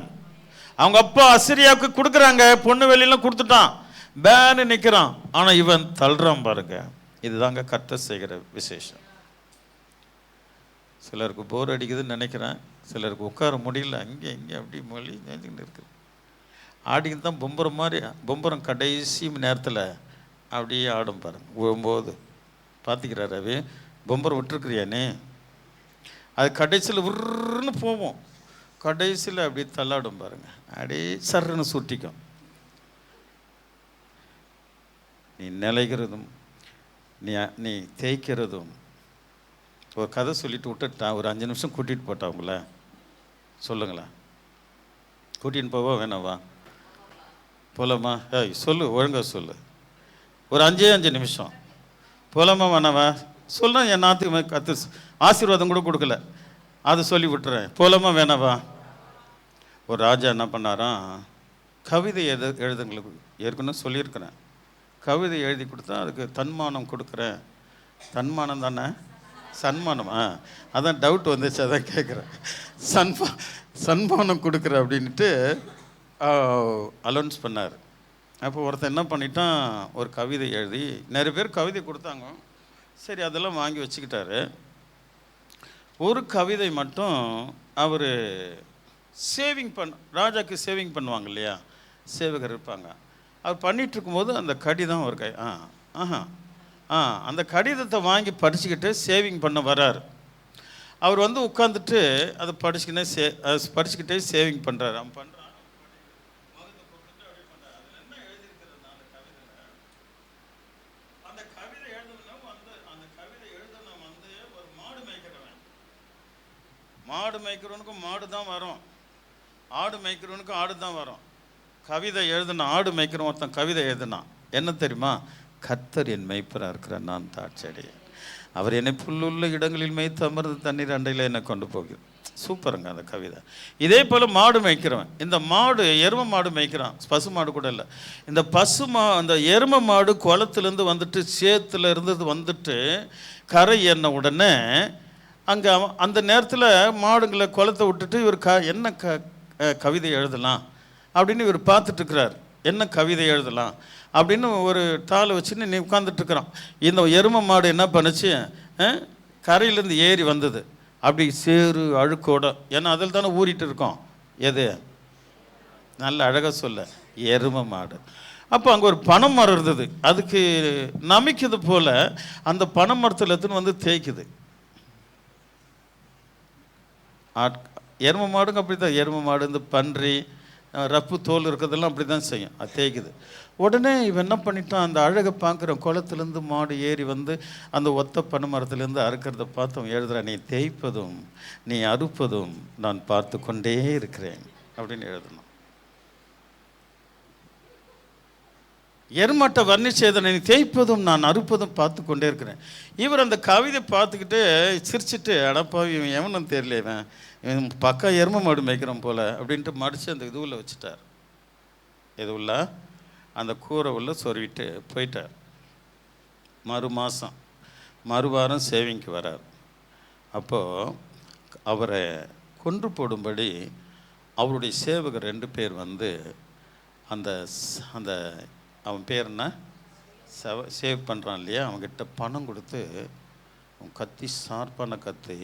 அவங்க அப்பா அசிரியாவுக்கு கொடுக்குறாங்க, பொண்ணு வெளியெல்லாம் கொடுத்துட்டான், பேனு நிற்கிறான். ஆனால் இவன் தள்ளுறான் பாருங்க. இதுதாங்க கர்த்தர் செய்கிற விசேஷம். சிலருக்கு போர் அடிக்குதுன்னு நினைக்கிறேன், சிலருக்கு உட்கார முடியல, அங்கே இங்கே அப்படி மொழி நேர்ந்துக்கிட்டு இருக்குது. ஆடிக்கிட்டு தான் பொம்பரம் மாதிரி, பொம்பரம் கடைசி நேரத்தில் அப்படியே ஆடும் பாருங்க. விழும்போது பார்த்துக்கிறார் ரவி, பொம்பரம் விட்டுருக்குறியானே, அது கடைசியில் உருன்னு போவோம், கடைசியில் அப்படி தள்ளாடும் பாருங்க, அப்படியே சர்ன்னு சுட்டிக்கும். நீ நிலைக்கிறதும் நீ தேய்க்கிறதும். ஒரு கதை சொல்லிட்டு விட்டுட்டா, ஒரு 5 நிமிஷம் கூட்டிகிட்டு போட்டா உங்கள சொல்லுங்களேன். கூட்டின்னு போவா வேணாவா? போலாமா? சொல்லு, ஒழுங்கா சொல்லு. ஒரு 5 நிமிஷம் போலாமா வேணாவா? சொல்ல என் நாத்துக்கு கற்று ஆசீர்வாதம் கூட கொடுக்கல, அதை சொல்லி விட்டுறேன். போலாமா வேணாவா? ஒரு ராஜா என்ன பண்ணாராம், கவிதை எழுதுங்களுக்கு ஏற்கனவே சொல்லியிருக்கிறேன். கவிதை எழுதி கொடுத்தா அதுக்கு தன்மானம் கொடுக்குறேன். தன்மானம் தானே? சன்மானம். அதான் டவுட் வந்துச்சு, அதான் கேட்குறேன். சன்மானம் கொடுக்குறேன் அப்படின்ட்டு அலௌன்ஸ் பண்ணார். அப்போ ஒருத்தன் என்ன பண்ணிட்டான், ஒரு கவிதை எழுதி, நிறைய பேர் கவிதை கொடுத்தாங்க, சரி அதெல்லாம் வாங்கி வச்சுக்கிட்டாரு. ஒரு கவிதை மட்டும் அவர் சேவிங் ராஜாக்கு சேவிங் பண்ணுவாங்க இல்லையா, சேவகர் இருப்பாங்க, அவர் பண்ணிகிட்டு இருக்கும்போது அந்த கடிதம் ஒரு அந்த கடிதத்தை வாங்கி படிச்சுக்கிட்டு சேவிங் பண்ண வர்றார். அவர் வந்து உட்காந்துட்டு அதை படிச்சுக்கிட்டே சேவிங் பண்ணுறாரு. அவன் பண்ணுறான், அந்த கவிதை எழுதுனா வந்து ஒரு மாடு மேய்க்கிறவன், மாடு மேய்க்கிறவனுக்கும் மாடு தான் வரும், ஆடு மேய்க்கிறவனுக்கும் ஆடு தான் வரும். கவிதை எழுதுனா, ஆடு மேய்க்கிறவன் ஒருத்தன் கவிதை எழுதுனா என்ன தெரியுமா? கர்த்தர் என் மேய்ப்பராக இருக்கிறார், நான் தாட்சடையேன், அவர் என்னை புல்லுள்ள இடங்களில் மேய்த்து அமர்ந்து தண்ணீர் அண்டையில் என்னை கொண்டு போகிறார். சூப்பருங்க அந்த கவிதை. இதே போல் மாடு மேய்க்கிறவன், இந்த மாடு எரும மாடு மேய்க்கிறான், பசு மாடு கூட இல்லை. இந்த அந்த எரும மாடு குளத்துலேருந்து வந்துட்டு, சேத்துல இருந்தது வந்துட்டு கரை ஏறின உடனே அங்கே அந்த நேரத்தில் மாடுங்களை குளத்தை விட்டுட்டு இவர் என்ன கவிதை எழுதலாம் அப்படின்னு இவர் பார்த்துட்ருக்கிறார். என்ன கவிதை எழுதலாம் அப்படின்னு ஒரு தாளை வச்சுன்னு நீ உட்காந்துட்ருக்குறான். இந்த எரும மாடு என்ன பண்ணுச்சு, கரையிலேருந்து ஏறி வந்தது, அப்படி சேறு அழுக்கோட, ஏன்னா அதில் தானே ஊறிட்டு இருக்கோம். எது நல்ல அழகாக சொல்ல, எரும மாடு. அப்போ அங்கே ஒரு பனை மரம் இருந்தது, அதுக்கு நமிக்குது போல் அந்த பனை மரத்தில் எடுத்துன்னு வந்து தேய்க்குது. எருமை மாடுங்க அப்படி தான். எருமை மாடு, இந்த பன்றி, ரப்பு தோல் இருக்கிறதெல்லாம் அப்படி தான் செய்யும், அது தேய்க்குது. உடனே இவன் என்ன பண்ணிட்டான், அந்த அழகை பார்க்குற குளத்துலேருந்து மாடு ஏறி வந்து அந்த ஒத்த பனை மரத்துலேருந்து அறுக்கிறத பார்த்து அவன் எழுதுறான், நீ தேய்ப்பதும் நீ அறுப்பதும் நான் பார்த்து கொண்டே இருக்கிறேன் அப்படின்னு எழுதணும். எருமாட்டை வர்ணிச்சேதனை நீ தேய்ப்பதும் நான் அறுப்பதும் பார்த்து கொண்டே இருக்கிறேன். இவர் அந்த கவிதை பார்த்துக்கிட்டு சிரிச்சுட்டு, அடப்பாவி இவன் எவனும் தெரியல, இவன் பக்கா எருமை மாடு மேய்க்கிறான் போல அப்படின்ட்டு மடித்து அந்த இதுவில் வச்சுட்டார். இது உள்ள அந்த கூரை உள்ள சொருவிட்டு போயிட்டார். மறுவாரம் சேவிங்க்கு வரார். அப்போது அவரை கொன்று போடும்படி அவருடைய சேவகர் 2 பேர் வந்து அந்த அந்த அவன் பேர் என்ன, சேவ் பண்ணுறான் இல்லையா, அவன்கிட்ட பணம் கொடுத்து, அவன் கத்தி, ஷார்ப்பான கத்தி,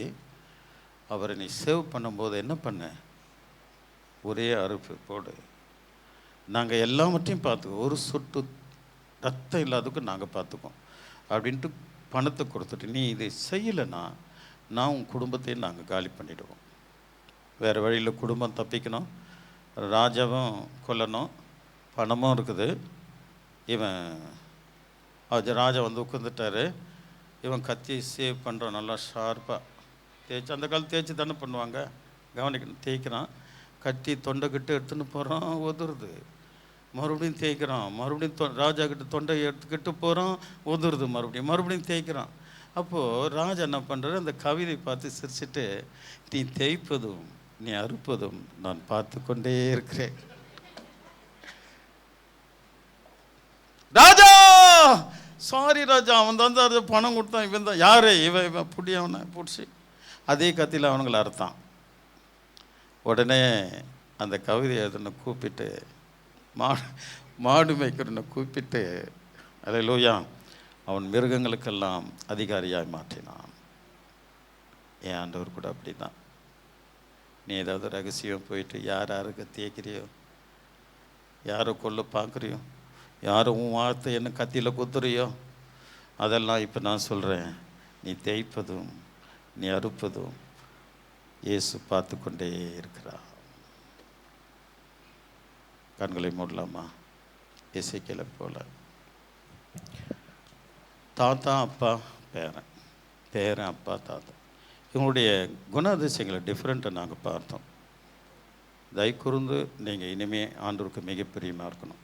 அவரை நீ சேவ் பண்ணும்போது என்ன பண்ண, ஒரே அறுப்பு போடு, நாங்கள் எல்லாவற்றையும் பார்த்துக்கோம், ஒரு சொட்டு ரத்தம் இல்லாததுக்கு நாங்கள் பார்த்துக்கோம் அப்படின்ட்டு பணத்தை கொடுத்துட்டு, நீ இதை செய்யலைன்னா நான் உன் குடும்பத்தையும் நாங்கள் காலி பண்ணிவிடுவோம். வேறு வழியில் குடும்பம் தப்பிக்கணும், ராஜாவும் கொல்லணும், பணமும் இருக்குது. இவன் ராஜா வந்து உட்காந்துட்டார். இவன் கத்தி சேவ் பண்ணுறான், நல்லா ஷார்ப்பாக தேய்ச்சி, அந்த காலம் தேய்ச்சி தானே பண்ணுவாங்க, கவனிக்கணும். தேய்க்கிறான், கத்தி தொண்டைக்கிட்ட எடுத்துன்னு போகிறான், உதுருது. மறுபடியும் தேய்க்கிறான், மறுபடியும் ராஜா கிட்ட தொண்டை எடுத்துக்கிட்டு போகிறான், உதுருது. மறுபடியும் தேய்க்கிறான். அப்போது ராஜா என்ன பண்ணுறாரு, அந்த கவிதை பார்த்து சிரிச்சுட்டு, நீ தேய்ப்பதும் நீ அறுப்பதும் நான் பார்த்து கொண்டே இருக்கிறேன். ராஜா சாரி ராஜா, அவன் தான் பணம் கொடுத்தான், இவன் தான் யாரு, இவன் புடி, அவனை பிடிச்சி அதே கத்தியில் அவனுங்களை அறுத்தான். உடனே அந்த கவிதை எழுதுன கூப்பிட்டு, மாடு மேய்க்கிறனை கூப்பிட்டு, அல்லேலூயா, அவன் மிருகங்களுக்கெல்லாம் அதிகாரியாய் மாற்றினான். என் ஆண்டவர் கூட அப்படி தான். நீ ஏதாவது ரகசியம் போயிட்டு யாருக்கு தேய்க்கிறியோ, யாரை கொல்ல பார்க்குறியோ, யாரும் உன் வார்த்தை என்ன கத்தியில் குத்துறியோ, அதெல்லாம் இப்போ நான் சொல்கிறேன், நீ தேய்ப்பதும் நீ அறுப்பதும் இயேசு பார்த்து கொண்டே இருக்கிறார். கண்களை மூடலாமா? எசேக்கியேலை போல தாத்தா, அப்பா, பேரன், பேரன், அப்பா, தாத்தா, இவங்களுடைய குணாதிசயங்களை டிஃப்ரெண்ட்டை நாங்கள் பார்த்தோம். தயவு கூர்ந்து நீங்கள் இனிமேல் ஆண்டவருக்கு மிகப்பெரியமாக இருக்கணும்.